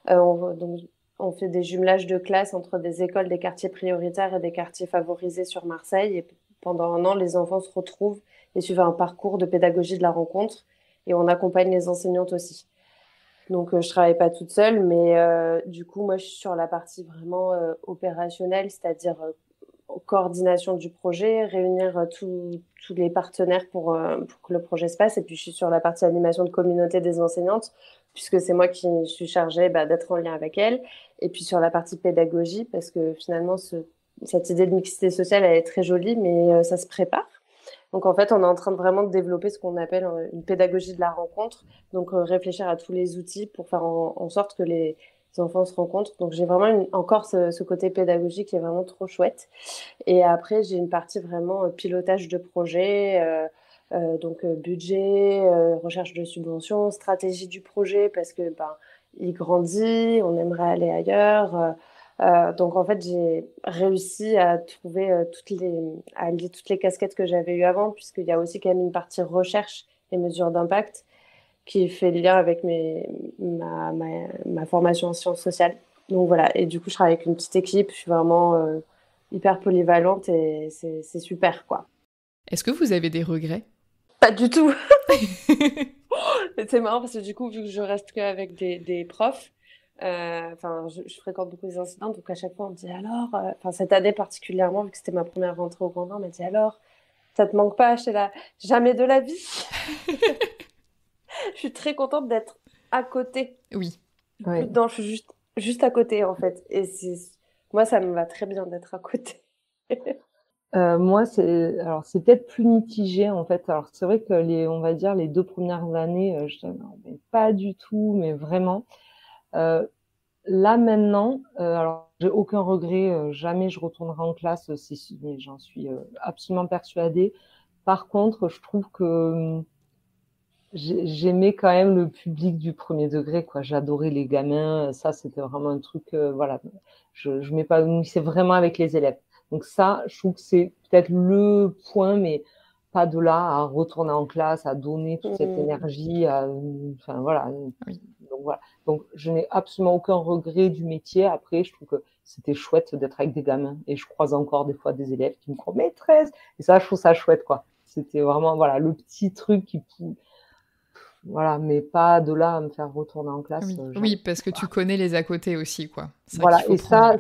Donc, on fait des jumelages de classes entre des écoles des quartiers prioritaires et des quartiers favorisés sur Marseille. Et pendant un an, les enfants se retrouvent et suivent un parcours de pédagogie de la rencontre. Et on accompagne les enseignantes aussi. Donc, je travaille pas toute seule, mais du coup, moi, je suis sur la partie vraiment opérationnelle, c'est-à-dire coordination du projet, réunir tous les partenaires pour que le projet se passe. Et puis, je suis sur la partie animation de communauté des enseignantes, puisque c'est moi qui suis chargée d'être en lien avec elles. Et puis, sur la partie pédagogie, parce que finalement, cette idée de mixité sociale, elle est très jolie, mais ça se prépare. Donc, en fait, on est en train de vraiment développer ce qu'on appelle une pédagogie de la rencontre. Donc, réfléchir à tous les outils pour faire en sorte que les enfants se rencontrent. Donc, j'ai vraiment encore ce côté pédagogique qui est vraiment trop chouette. Et après, j'ai une partie vraiment pilotage de projet, donc budget, recherche de subventions, stratégie du projet, parce que il grandit, on aimerait aller ailleurs. Donc en fait, j'ai réussi à trouver à lier toutes les casquettes que j'avais eues avant, puisqu'il y a aussi quand même une partie recherche et mesures d'impact qui fait le lien avec ma formation en sciences sociales. Donc voilà, et du coup, je travaille avec une petite équipe, je suis vraiment hyper polyvalente et c'est super, quoi. Est-ce que vous avez des regrets? Pas du tout. C'est marrant parce que du coup, vu que je reste qu'avec des profs, je fréquente beaucoup les enseignants, donc à chaque fois on me dit alors, cette année particulièrement, vu que c'était ma première rentrée au Grand Bain, on m'a dit alors, ça te manque pas? J'étais là, jamais de la vie. Je suis très contente d'être à côté. Oui. Ouais. Non, je suis juste à côté en fait. Et moi, ça me va très bien d'être à côté. Moi, c'est peut-être plus mitigé en fait. Alors c'est vrai que on va dire les 2 premières années, je dis non, mais pas du tout, mais vraiment. Là maintenant, alors j'ai aucun regret, jamais je retournerai en classe, mais j'en suis absolument persuadée. Par contre, je trouve que j'aimais quand même le public du premier degré, quoi. J'adorais les gamins, ça c'était vraiment un truc, voilà. Je m'épanouissais vraiment avec les élèves. Donc ça, je trouve que c'est peut-être le point, mais pas de là à retourner en classe, à donner toute cette énergie, enfin voilà. Oui. Donc voilà. Donc je n'ai absolument aucun regret du métier. Après, je trouve que c'était chouette d'être avec des gamins, et je croise encore des fois des élèves qui me croient maîtresse. Et ça, je trouve ça chouette, quoi. C'était vraiment voilà le petit truc voilà, mais pas de là à me faire retourner en classe. Oui, oui, parce que tu connais les à côté aussi, quoi. Voilà, et ça,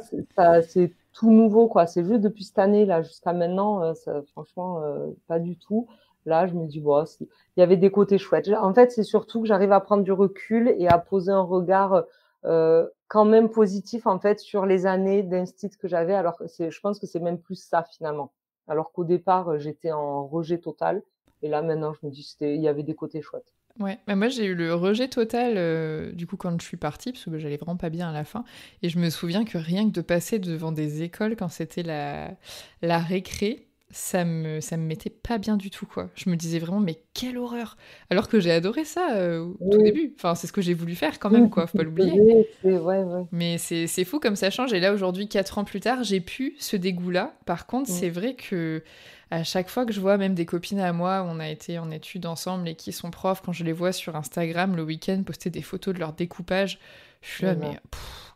c'est tout nouveau, quoi. C'est juste depuis cette année, là, jusqu'à maintenant, franchement, pas du tout. Là, je me dis, bon, il y avait des côtés chouettes. En fait, c'est surtout que j'arrive à prendre du recul et à poser un regard quand même positif, en fait, sur les années d'instit que j'avais. Alors, je pense que c'est même plus ça, finalement. Alors qu'au départ, j'étais en rejet total. Et là, maintenant, je me dis, il y avait des côtés chouettes. Ouais, mais moi j'ai eu le rejet total du coup quand je suis partie, parce que j'allais vraiment pas bien à la fin. Et je me souviens que rien que de passer devant des écoles quand c'était la récré, ça me mettait pas bien du tout, quoi. Je me disais vraiment, mais quelle horreur! Alors que j'ai adoré ça au tout début. Enfin, c'est ce que j'ai voulu faire quand même, quoi, faut pas l'oublier. Ouais. Mais c'est fou comme ça change. Et là, aujourd'hui, 4 ans plus tard, j'ai pu ce dégoût-là. Par contre, c'est vrai que à chaque fois que je vois même des copines à moi, on a été en études ensemble et qui sont profs, quand je les vois sur Instagram le week-end poster des photos de leur découpage, je suis là, mais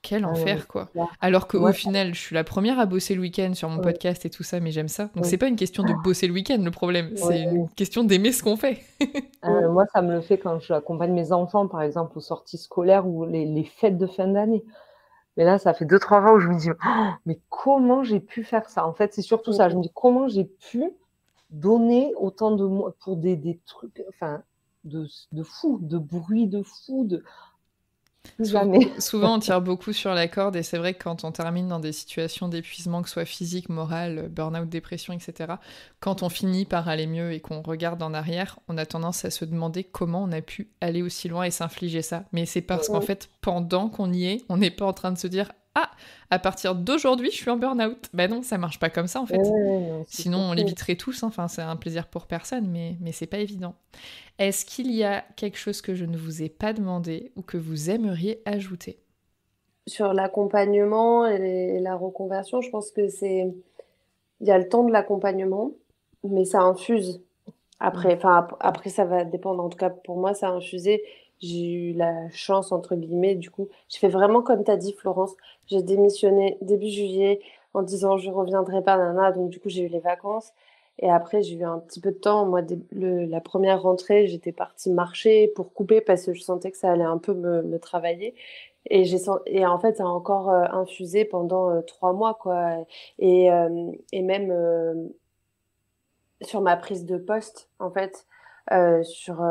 quel enfer, quoi. Alors qu'au final, je suis la première à bosser le week-end sur mon podcast et tout ça, mais j'aime ça. Donc c'est pas une question de bosser le week-end, le problème. C'est une question d'aimer ce qu'on fait. Moi, ça me le fait quand j'accompagne mes enfants, par exemple, aux sorties scolaires ou les fêtes de fin d'année. Mais là, ça fait 2-3 ans où je me dis, mais comment j'ai pu faire ça? En fait, c'est surtout ça. Je me dis, comment j'ai pu donner autant de mots pour des trucs, enfin, de fou, de bruit de fou, de jamais. Souvent, on tire beaucoup sur la corde et c'est vrai que quand on termine dans des situations d'épuisement, que ce soit physique, moral, burn-out, dépression, etc., quand on finit par aller mieux et qu'on regarde en arrière, on a tendance à se demander comment on a pu aller aussi loin et s'infliger ça. Mais c'est parce qu'en fait, pendant qu'on y est, on n'est pas en train de se dire « Ah, à partir d'aujourd'hui, je suis en burn-out ». Ben non, ça marche pas comme ça en fait. Non, Sinon, on l'éviterait tous, hein. Enfin, c'est un plaisir pour personne, mais c'est pas évident. Est-ce qu'il y a quelque chose que je ne vous ai pas demandé ou que vous aimeriez ajouter? Sur l'accompagnement et la reconversion, je pense que il y a le temps de l'accompagnement, mais ça infuse. Après, après, ça va dépendre. En tout cas, pour moi, ça a infusé. J'ai eu la chance, entre guillemets, du coup. Je fais vraiment comme tu as dit, Florence. J'ai démissionné début juillet en disant je reviendrai pas, nana. Donc, du coup, j'ai eu les vacances. Et après, j'ai eu un petit peu de temps. Moi, la première rentrée, j'étais partie marcher pour couper parce que je sentais que ça allait un peu me travailler. Et en fait, ça a encore infusé pendant 3 mois, quoi. Et même sur ma prise de poste, en fait, sur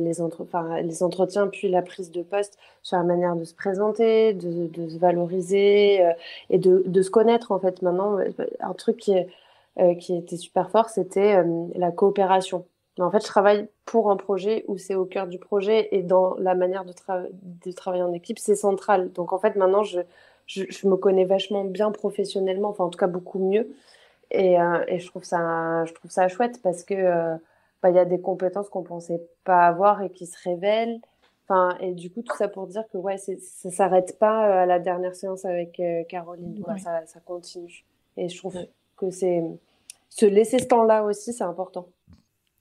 les entretiens, puis la prise de poste, sur la manière de se présenter, de se valoriser et de se connaître, en fait. Maintenant, un truc qui était super fort, c'était la coopération. Mais en fait, je travaille pour un projet où c'est au cœur du projet et dans la manière de travailler en équipe, c'est central. Donc, en fait, maintenant, je me connais vachement bien professionnellement, enfin, en tout cas, beaucoup mieux. Et je trouve ça chouette parce que il y a des compétences qu'on pensait pas avoir et qui se révèlent. Enfin, et du coup, tout ça pour dire que ouais, ça s'arrête pas à la dernière séance avec Caroline. Quoi, Oui. ça continue. Et je trouve que se laisser ce temps-là aussi, c'est important.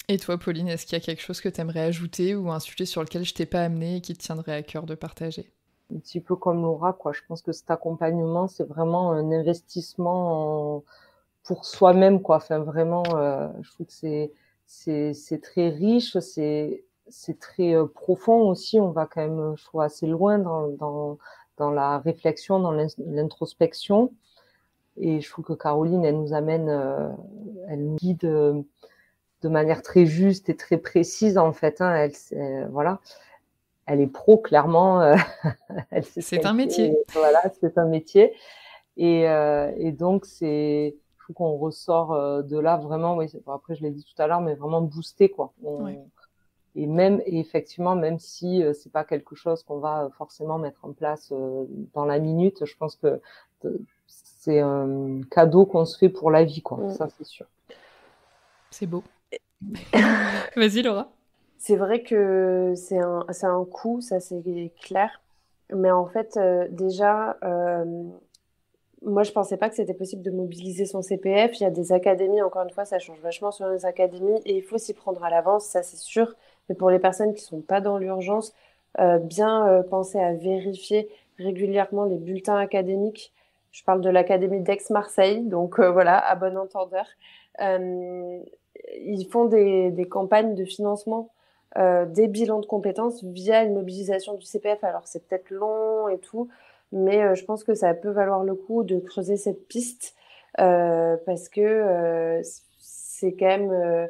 Et toi, Pauline, est-ce qu'il y a quelque chose que tu aimerais ajouter ou un sujet sur lequel je t'ai pas amené et qui te tiendrait à cœur de partager? Un petit peu comme Laura, quoi. Je pense que cet accompagnement, c'est vraiment un investissement pour soi-même, quoi. Enfin, vraiment, je trouve que c'est très riche, c'est très profond aussi. On va quand même, je trouve, assez loin dans la réflexion, dans l'introspection. Et je trouve que Caroline, elle nous amène, elle nous guide de manière très juste et très précise, en fait. Hein. Voilà, elle est pro, clairement. Elle sait ce C'est qu'elle un métier. fait. Voilà, c'est un métier. Et donc, je trouve qu'on ressort de là vraiment, oui, après, je l'ai dit tout à l'heure, mais vraiment boosté, quoi. Ouais. Et effectivement, même si c'est pas quelque chose qu'on va forcément mettre en place dans la minute, je pense que c'est un cadeau qu'on se fait pour la vie, quoi. Ça, c'est sûr. C'est beau. Vas-y, Laura. C'est vrai que c'est un coût, ça c'est clair. Mais en fait, déjà, moi je pensais pas que c'était possible de mobiliser son CPF. Il y a des académies, encore une fois, ça change vachement sur les académies et il faut s'y prendre à l'avance, ça c'est sûr. Mais pour les personnes qui sont pas dans l'urgence, bien penser à vérifier régulièrement les bulletins académiques. Je parle de l'Académie d'Aix-Marseille, donc voilà, à bon entendeur. Euh, Ils font des campagnes de financement des bilans de compétences via une mobilisation du CPF. Alors c'est peut-être long et tout, mais je pense que ça peut valoir le coup de creuser cette piste parce que c'est quand même,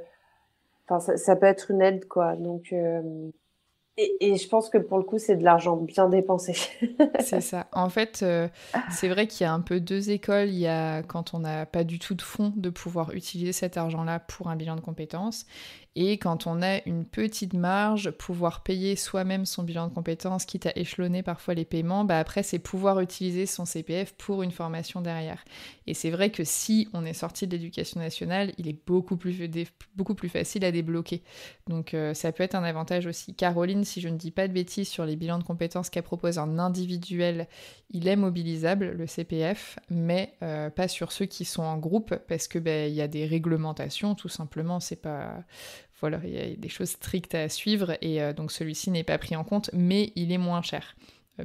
ça peut être une aide quoi. Donc et je pense que pour le coup c'est de l'argent bien dépensé. C'est ça. En fait, c'est vrai qu'il y a un peu deux écoles. Il y a quand on n'a pas du tout de fonds de pouvoir utiliser cet argent-là pour un bilan de compétences. Et quand on a une petite marge, pouvoir payer soi-même son bilan de compétences, quitte à échelonner parfois les paiements, bah après c'est pouvoir utiliser son CPF pour une formation derrière. Et c'est vrai que si on est sorti de l'éducation nationale, il est beaucoup plus facile à débloquer. Donc ça peut être un avantage aussi. Caroline, si je ne dis pas de bêtises sur les bilans de compétences qu'elle propose en individuel, il est mobilisable, le CPF, mais pas sur ceux qui sont en groupe, parce que il y a des réglementations, tout simplement, c'est pas... Voilà, il y a des choses strictes à suivre, et donc celui-ci n'est pas pris en compte, mais il est moins cher.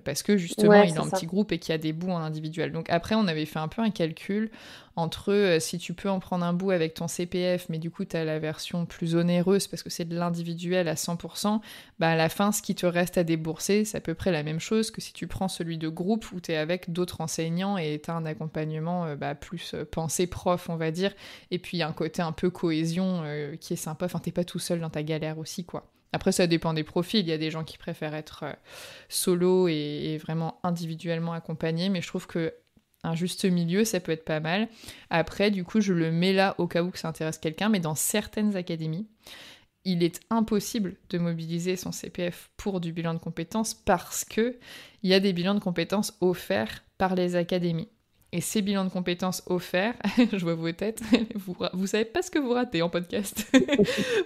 Parce que justement, Ouais, il est en petit groupe et qu'il y a des bouts en individuel. Donc après, on avait fait un peu un calcul entre si tu peux en prendre un bout avec ton CPF, mais du coup, tu as la version plus onéreuse parce que c'est de l'individuel à 100%, bah à la fin, ce qui te reste à débourser, c'est à peu près la même chose que si tu prends celui de groupe où tu es avec d'autres enseignants et tu as un accompagnement plus pensée prof, on va dire. Et puis, il y a un côté un peu cohésion qui est sympa. Enfin, t'es pas tout seul dans ta galère aussi, quoi. Après, ça dépend des profils. Il y a des gens qui préfèrent être solo et vraiment individuellement accompagnés, mais je trouve que un juste milieu, ça peut être pas mal. Après, du coup, je le mets là au cas où que ça intéresse quelqu'un, mais dans certaines académies, il est impossible de mobiliser son CPF pour du bilan de compétences parce que il y a des bilans de compétences offerts par les académies. Et ces bilans de compétences offerts, je vois vos têtes, vous savez pas ce que vous ratez en podcast.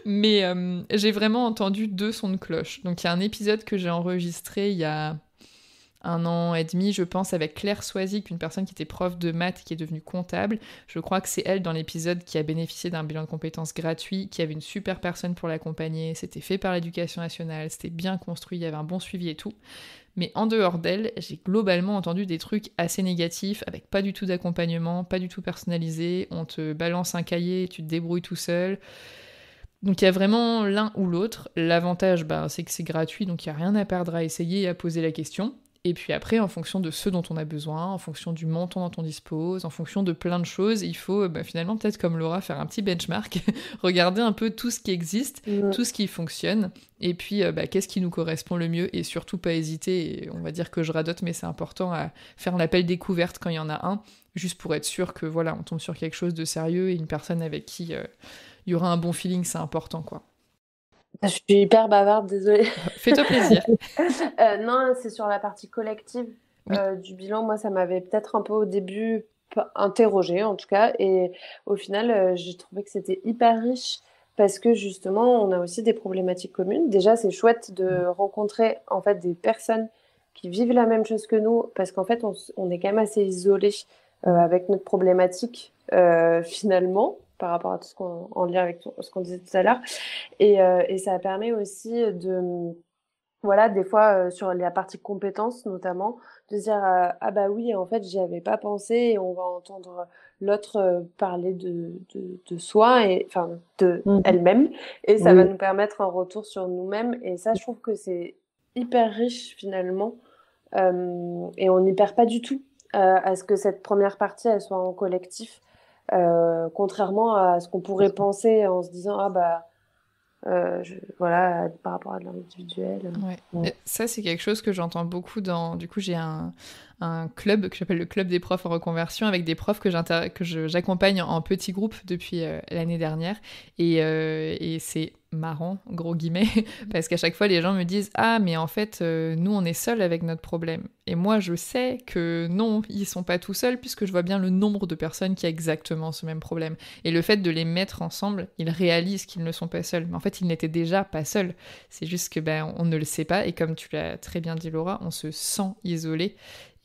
Mais j'ai vraiment entendu 2 sons de cloche. Donc il y a un épisode que j'ai enregistré il y a 1 an et demi, je pense, avec Claire Soisic, une personne qui était prof de maths et qui est devenue comptable. Je crois que c'est elle, dans l'épisode, qui a bénéficié d'un bilan de compétences gratuit, qui avait une super personne pour l'accompagner, c'était fait par l'Éducation nationale, c'était bien construit, il y avait un bon suivi et tout. Mais en dehors d'elle, j'ai globalement entendu des trucs assez négatifs, avec pas du tout d'accompagnement, pas du tout personnalisé, on te balance un cahier, tu te débrouilles tout seul. Donc il y a vraiment l'un ou l'autre. L'avantage, c'est que c'est gratuit, donc il n'y a rien à perdre à essayer et à poser la question. Et puis après, en fonction de ce dont on a besoin, en fonction du montant dont on dispose, en fonction de plein de choses, il faut finalement, peut-être comme Laura, faire un petit benchmark, regarder un peu tout ce qui existe, tout ce qui fonctionne, et puis qu'est-ce qui nous correspond le mieux, et surtout pas hésiter, et on va dire que je radote, mais c'est important à faire l'appel découverte quand il y en a un, juste pour être sûr que voilà, on tombe sur quelque chose de sérieux et une personne avec qui il y aura un bon feeling, c'est important, quoi. Je suis hyper bavarde, désolée. Fais-toi plaisir. Non, c'est sur la partie collective Oui. du bilan. Moi, ça m'avait peut-être un peu au début interrogée, en tout cas. Et au final, j'ai trouvé que c'était hyper riche parce que justement, on a aussi des problématiques communes. Déjà, c'est chouette de rencontrer en fait des personnes qui vivent la même chose que nous parce qu'en fait, on est quand même assez isolés avec notre problématique finalement par rapport à tout ce qu'on en lien avec ce qu'on disait tout à l'heure. Et ça permet aussi de, voilà, des fois, sur la partie compétences notamment, de se dire, ah bah oui, en fait, j'y avais pas pensé et on va entendre l'autre parler de soi et enfin de elle-même et ça va nous permettre un retour sur nous-mêmes et ça, je trouve que c'est hyper riche finalement et on n'y perd pas du tout à ce que cette première partie, elle soit en collectif, contrairement à ce qu'on pourrait penser en se disant, ah bah voilà, par rapport à de l'individuel. Ouais. Ça, c'est quelque chose que j'entends beaucoup dans... Du coup, j'ai un club que j'appelle le club des profs en reconversion avec des profs que j'accompagne en petits groupes depuis l'année dernière. Et c'est marrant, gros guillemets, parce qu'à chaque fois, les gens me disent « Ah, mais en fait, nous, on est seuls avec notre problème. » Et moi, je sais que non, ils sont pas tout seuls, puisque je vois bien le nombre de personnes qui a exactement ce même problème. Et le fait de les mettre ensemble, ils réalisent qu'ils ne sont pas seuls. Mais en fait, ils n'étaient déjà pas seuls. C'est juste que on ne le sait pas. Et comme tu l'as très bien dit, Laura, on se sent isolé.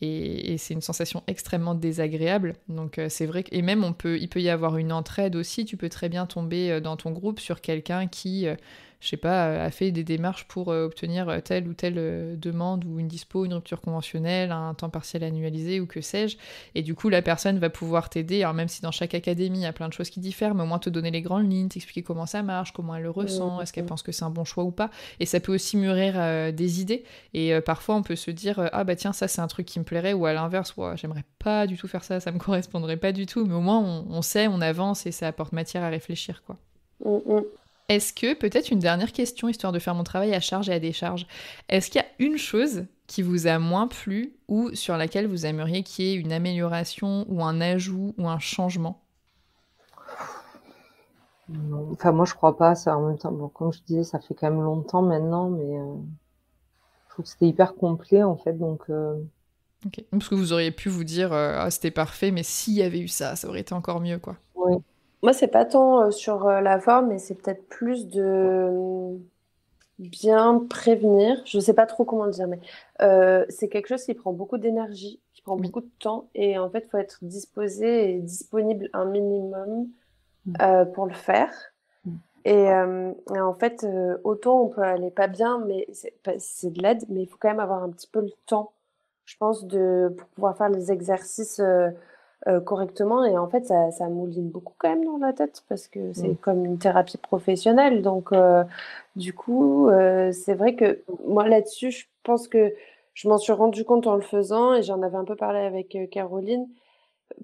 Et c'est une sensation extrêmement désagréable. Donc c'est vrai et même il peut y avoir une entraide aussi. Tu peux très bien tomber dans ton groupe sur quelqu'un qui, je sais pas, a fait des démarches pour obtenir telle ou telle demande ou une dispo, une rupture conventionnelle, un temps partiel annualisé ou que sais-je. Et du coup, la personne va pouvoir t'aider. Alors même si dans chaque académie, il y a plein de choses qui diffèrent, mais au moins te donner les grandes lignes, t'expliquer comment ça marche, comment elle le ressent, est-ce qu'elle pense que c'est un bon choix ou pas. Et ça peut aussi mûrir des idées. Et parfois, on peut se dire ah bah tiens, ça c'est un truc qui me plairait, ou à l'inverse, ouais, j'aimerais pas du tout faire ça, ça me correspondrait pas du tout. Mais au moins, on sait, on avance et ça apporte matière à réfléchir, quoi. Est-ce que, peut-être une dernière question, histoire de faire mon travail à charge et à décharge, est-ce qu'il y a une chose qui vous a moins plu ou sur laquelle vous aimeriez qu'il y ait une amélioration ou un ajout ou un changement? Non. Enfin, moi, je crois pas ça. En même temps, bon, comme je disais, ça fait quand même longtemps maintenant, mais je trouve que c'était hyper complet, en fait, donc... Ok. Parce que vous auriez pu vous dire ah, c'était parfait, mais s'il y avait eu ça, ça aurait été encore mieux, quoi. Oui. Moi, c'est pas tant sur la forme, mais c'est peut-être plus de bien prévenir. Je sais pas trop comment le dire, mais c'est quelque chose qui prend beaucoup d'énergie, qui prend Oui. beaucoup de temps, et en fait, il faut être disposé et disponible un minimum pour le faire. Et en fait, autant on peut aller pas bien, mais c'est de l'aide, mais il faut quand même avoir un petit peu le temps, je pense, pour pouvoir faire les exercices correctement. Et en fait, ça mouline beaucoup quand même dans la tête parce que c'est comme une thérapie professionnelle. Donc, du coup, c'est vrai que moi là-dessus, je pense que je m'en suis rendu compte en le faisant et j'en avais un peu parlé avec Caroline.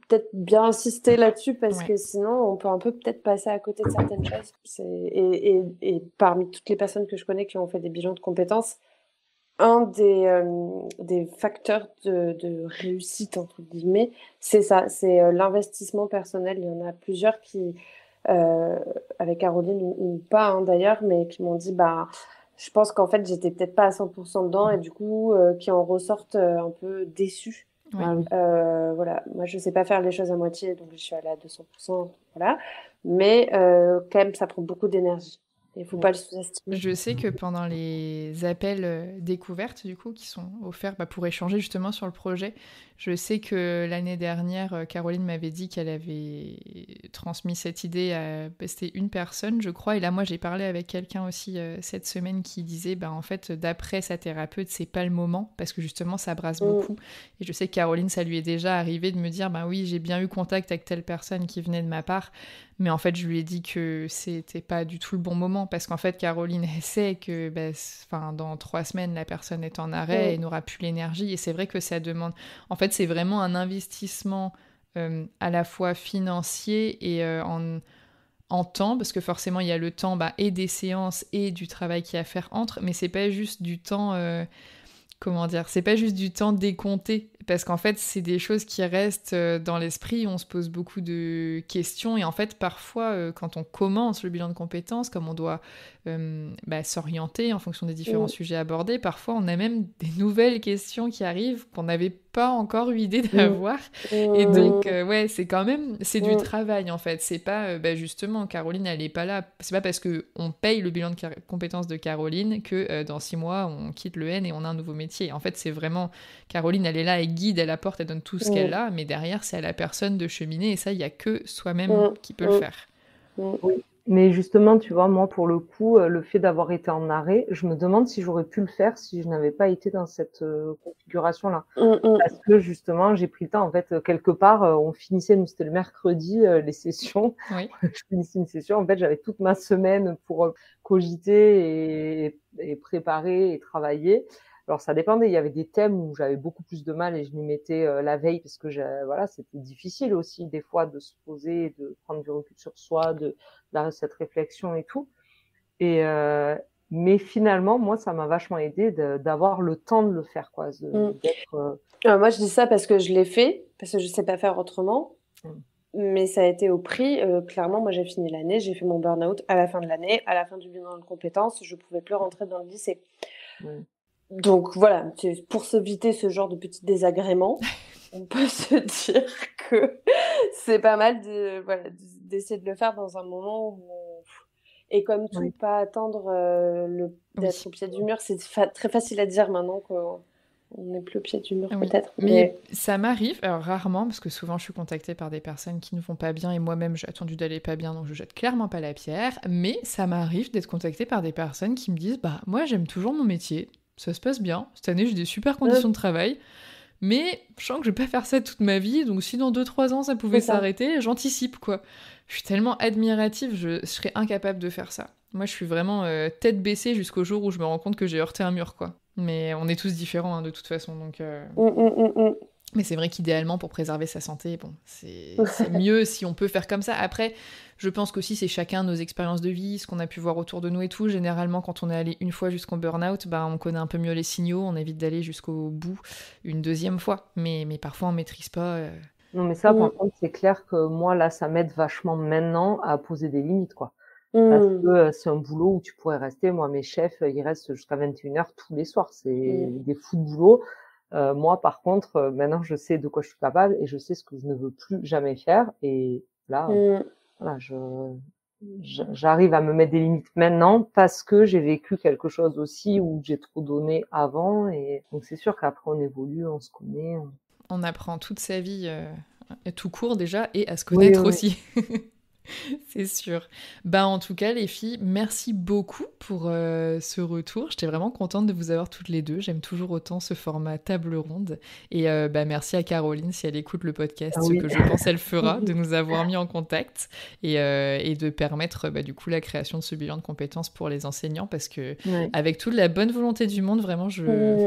peut-être bien insister là-dessus parce Ouais. que sinon, on peut un peu peut-être passer à côté de certaines choses. Et parmi toutes les personnes que je connais qui ont fait des bilans de compétences, un des facteurs de réussite, entre guillemets, c'est ça, c'est l'investissement personnel. Il y en a plusieurs qui, euh, avec Caroline ou pas hein, d'ailleurs, mais qui m'ont dit, bah, je pense qu'en fait, j'étais peut-être pas à 100% dedans et du coup, qui en ressortent un peu déçus. Oui. Ah oui. Voilà, moi je sais pas faire les choses à moitié, donc je suis allée à 200%, voilà. Mais quand même, ça prend beaucoup d'énergie. Il faut pas le sous-estimer. Je sais que pendant les appels découvertes, du coup, qui sont offerts pour échanger justement sur le projet, je sais que l'année dernière, Caroline m'avait dit qu'elle avait transmis cette idée à c'était une personne, je crois. Et là, moi, j'ai parlé avec quelqu'un aussi cette semaine qui disait, en fait, d'après sa thérapeute, c'est pas le moment, parce que justement, ça brasse beaucoup. Et je sais que Caroline, ça lui est déjà arrivé de me dire, oui, j'ai bien eu contact avec telle personne qui venait de ma part. Mais en fait, je lui ai dit que c'était pas du tout le bon moment parce qu'en fait, Caroline elle sait que dans 3 semaines, la personne est en arrêt et n'aura plus l'énergie. Et c'est vrai que ça demande. En fait, c'est vraiment un investissement à la fois financier et en temps, parce que forcément, il y a le temps et des séances et du travail qu'il y a à faire entre, mais c'est pas juste du temps. Comment dire, c'est pas juste du temps décompté, parce qu'en fait, c'est des choses qui restent dans l'esprit, on se pose beaucoup de questions, et en fait, parfois, quand on commence le bilan de compétences, comme on doit s'orienter en fonction des différents sujets abordés, parfois, on a même des nouvelles questions qui arrivent qu'on n'avait pas encore eu idée d'avoir, et donc, ouais, c'est quand même, c'est du travail, en fait, c'est pas, justement, Caroline, elle est pas là, c'est pas parce qu'on paye le bilan de compétences de Caroline que dans 6 mois, on quitte le N et on a un nouveau métier. En fait, c'est vraiment, Caroline, elle est là, elle guide, elle apporte, elle donne tout ce qu'elle a, mais derrière, c'est à la personne de cheminer, et ça, il y a que soi-même qui peut le faire. Oui. Mais justement, tu vois, moi, pour le coup, le fait d'avoir été en arrêt, je me demande si j'aurais pu le faire si je n'avais pas été dans cette configuration-là. Parce que justement, j'ai pris le temps, en fait, quelque part, on finissait, nous, c'était le mercredi, les sessions. Oui. Je finissais une session, en fait, j'avais toute ma semaine pour cogiter et préparer et travailler. Alors, ça dépendait. Il y avait des thèmes où j'avais beaucoup plus de mal et je m'y mettais la veille parce que voilà, c'était difficile aussi des fois de se poser, de prendre du recul sur soi, d'avoir cette réflexion et tout. Mais finalement, moi, ça m'a vachement aidé d'avoir le temps de le faire, quoi. Moi, je dis ça parce que je l'ai fait, parce que je sais pas faire autrement. Mais ça a été au prix. Clairement, moi, j'ai fini l'année, j'ai fait mon burn-out à la fin de l'année, à la fin du bilan de compétences, je pouvais plus rentrer dans le lycée. Donc voilà, pour s'éviter ce genre de petits désagréments, on peut se dire que c'est pas mal d'essayer de le faire dans un moment où et comme tout, pas attendre d'être au pied du mur. C'est très facile à dire maintenant qu'on n'est plus au pied du mur peut-être. Mais ça m'arrive, alors rarement, parce que souvent je suis contactée par des personnes qui ne vont pas bien et moi-même j'ai attendu d'aller pas bien, donc je jette clairement pas la pierre. Mais ça m'arrive d'être contactée par des personnes qui me disent moi j'aime toujours mon métier, ça se passe bien, cette année j'ai des super conditions de travail, mais je sens que je vais pas faire ça toute ma vie, donc si dans 2-3 ans ça pouvait s'arrêter, j'anticipe quoi. Je suis tellement admirative, je serais incapable de faire ça. Moi je suis vraiment tête baissée jusqu'au jour où je me rends compte que j'ai heurté un mur quoi. Mais on est tous différents de toute façon, donc... Mais c'est vrai qu'idéalement, pour préserver sa santé, c'est mieux si on peut faire comme ça. Après, je pense qu'aussi c'est chacun nos expériences de vie, ce qu'on a pu voir autour de nous et tout. Généralement, quand on est allé une fois jusqu'au burn-out, on connaît un peu mieux les signaux, on évite d'aller jusqu'au bout une deuxième fois. Mais parfois, on maîtrise pas... Non, mais ça, par contre, c'est clair que moi, là, ça m'aide vachement maintenant à poser des limites, quoi. Parce que c'est un boulot où tu pourrais rester. Moi, mes chefs, ils restent jusqu'à 21h tous les soirs. C'est des fous de boulot. Moi, par contre, maintenant, je sais de quoi je suis capable et je sais ce que je ne veux plus jamais faire. Et là, voilà, j'arrive à me mettre des limites maintenant parce que j'ai vécu quelque chose aussi où j'ai trop donné avant. Et donc, c'est sûr qu'après, on évolue, on se connaît. On apprend toute sa vie tout court déjà et à se connaître aussi. C'est sûr. En tout cas, les filles, merci beaucoup pour ce retour. J'étais vraiment contente de vous avoir toutes les deux. J'aime toujours autant ce format table ronde. Et merci à Caroline, si elle écoute le podcast, ce que je pense elle fera, de nous avoir mis en contact et de permettre du coup la création de ce bilan de compétences pour les enseignants parce que avec toute la bonne volonté du monde, vraiment,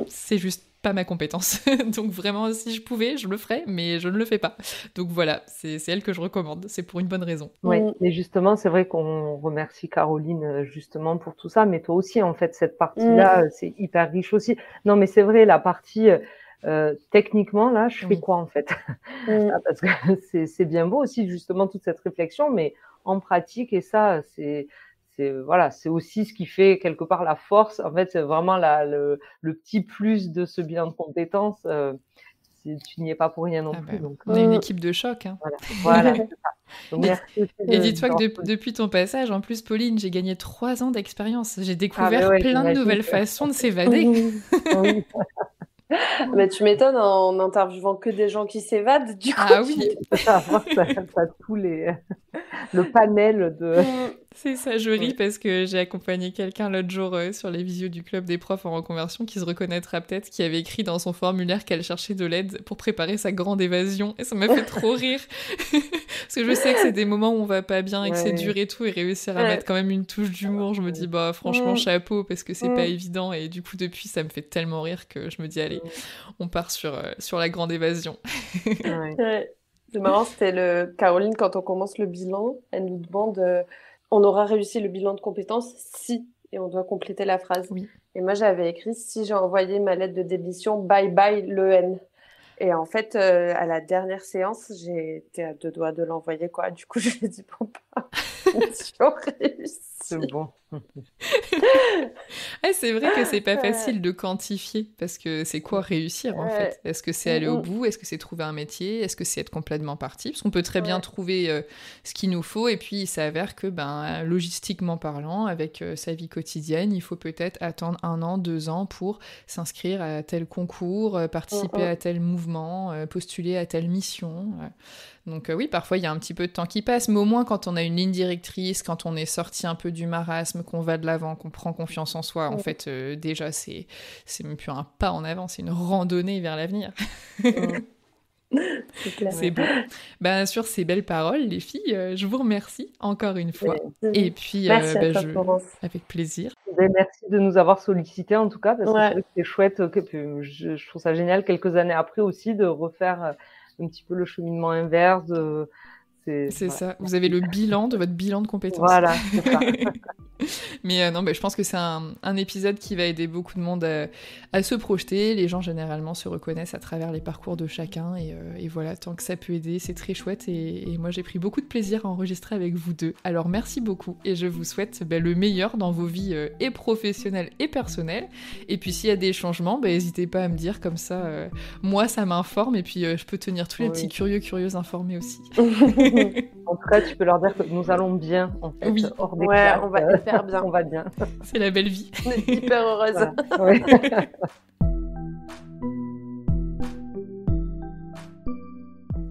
c'est juste pas ma compétence. Donc vraiment, si je pouvais, je le ferais, mais je ne le fais pas. Donc voilà, c'est elle que je recommande. C'est pour une bonne raison. Oui, et justement, c'est vrai qu'on remercie Caroline justement pour tout ça, mais toi aussi, en fait, cette partie-là, c'est hyper riche aussi. Non, mais c'est vrai, la partie techniquement, là, je fais quoi en fait? Parce que c'est bien beau aussi, justement, toute cette réflexion, mais en pratique, et ça, voilà, c'est aussi ce qui fait quelque part la force. En fait, c'est vraiment le petit plus de ce bilan de compétences. Tu n'y es pas pour rien non plus. Donc, on est une équipe de choc. Hein. Voilà, c'est ça. Donc, merci et dis-toi que depuis ton passage, en plus, Pauline, j'ai gagné 3 ans d'expérience. J'ai découvert plein de nouvelles façons de s'évader. Oui. Mais tu m'étonnes en interviewant que des gens qui s'évadent, du coup. Ah oui. Ça tous le panel de... C'est ça, je ris parce que j'ai accompagné quelqu'un l'autre jour sur les visios du club des profs en reconversion qui se reconnaîtra peut-être, qui avait écrit dans son formulaire qu'elle cherchait de l'aide pour préparer sa grande évasion. Et ça m'a fait trop rire. Parce que je sais que c'est des moments où on va pas bien et que c'est dur et tout, et réussir à mettre quand même une touche d'humour, je me dis, bah franchement, chapeau, parce que c'est pas évident. Et du coup, depuis, ça me fait tellement rire que je me dis, allez, on part sur la grande évasion. Ouais. C'est marrant, c'était Caroline, quand on commence le bilan, elle nous demande on aura réussi le bilan de compétences si, et on doit compléter la phrase. Oui. Et moi, j'avais écrit si j'ai envoyé ma lettre de démission, bye bye l'EN. Et en fait, à la dernière séance, j'étais à 2 doigts de l'envoyer, quoi. Du coup, je lui ai dit, bon, mission réussie. C'est bon. C'est vrai que c'est pas facile de quantifier, parce que c'est quoi réussir, en fait? Est-ce que c'est aller au bout? Est-ce que c'est trouver un métier? Est-ce que c'est être complètement parti? Parce qu'on peut très bien trouver ce qu'il nous faut, et puis il s'avère que, logistiquement parlant, avec sa vie quotidienne, il faut peut-être attendre 1 an, 2 ans pour s'inscrire à tel concours, participer à tel mouvement, postuler à telle mission. Donc oui, parfois il y a un petit peu de temps qui passe, mais au moins quand on a une ligne directrice, quand on est sorti un peu du marasme, qu'on va de l'avant, qu'on prend confiance en soi, en fait, déjà, c'est même plus un pas en avant, c'est une randonnée vers l'avenir. C'est clair. C'est bon. Sur ces belles paroles, les filles, je vous remercie encore une fois. Et puis, merci à toi, Florence. Avec plaisir. Merci de nous avoir sollicités, en tout cas, parce que c'est vrai que c'est chouette. Je trouve ça génial, quelques années après aussi, de refaire un petit peu le cheminement inverse. C'est ça. Vous avez le bilan de votre bilan de compétences. Voilà, c'est ça. Mais non, je pense que c'est un épisode qui va aider beaucoup de monde à se projeter. Les gens, généralement, se reconnaissent à travers les parcours de chacun. Et voilà, tant que ça peut aider, c'est très chouette. Et moi, j'ai pris beaucoup de plaisir à enregistrer avec vous deux. Alors, merci beaucoup. Et je vous souhaite le meilleur dans vos vies et professionnelles et personnelles. Et puis, s'il y a des changements, n'hésitez pas à me dire. Comme ça, moi, ça m'informe. Et puis, je peux tenir tous les petits curieux informés aussi. En tout cas, tu peux leur dire que nous allons bien, en fait, hors des classes. On va hyper bien. On va bien. C'est la belle vie. On est hyper heureuse. Voilà. Ouais.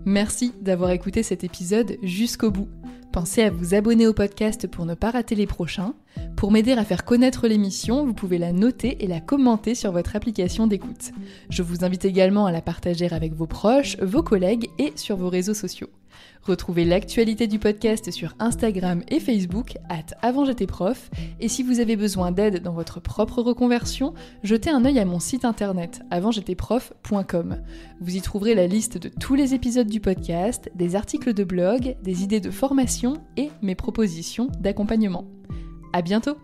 Merci d'avoir écouté cet épisode jusqu'au bout. Pensez à vous abonner au podcast pour ne pas rater les prochains. Pour m'aider à faire connaître l'émission, vous pouvez la noter et la commenter sur votre application d'écoute. Je vous invite également à la partager avec vos proches, vos collègues et sur vos réseaux sociaux. Retrouvez l'actualité du podcast sur Instagram et Facebook @avantj'étaisprof. Et si vous avez besoin d'aide dans votre propre reconversion, jetez un œil à mon site internet avantj'étaisprof.com. Vous y trouverez la liste de tous les épisodes du podcast, des articles de blog, des idées de formation et mes propositions d'accompagnement. À bientôt!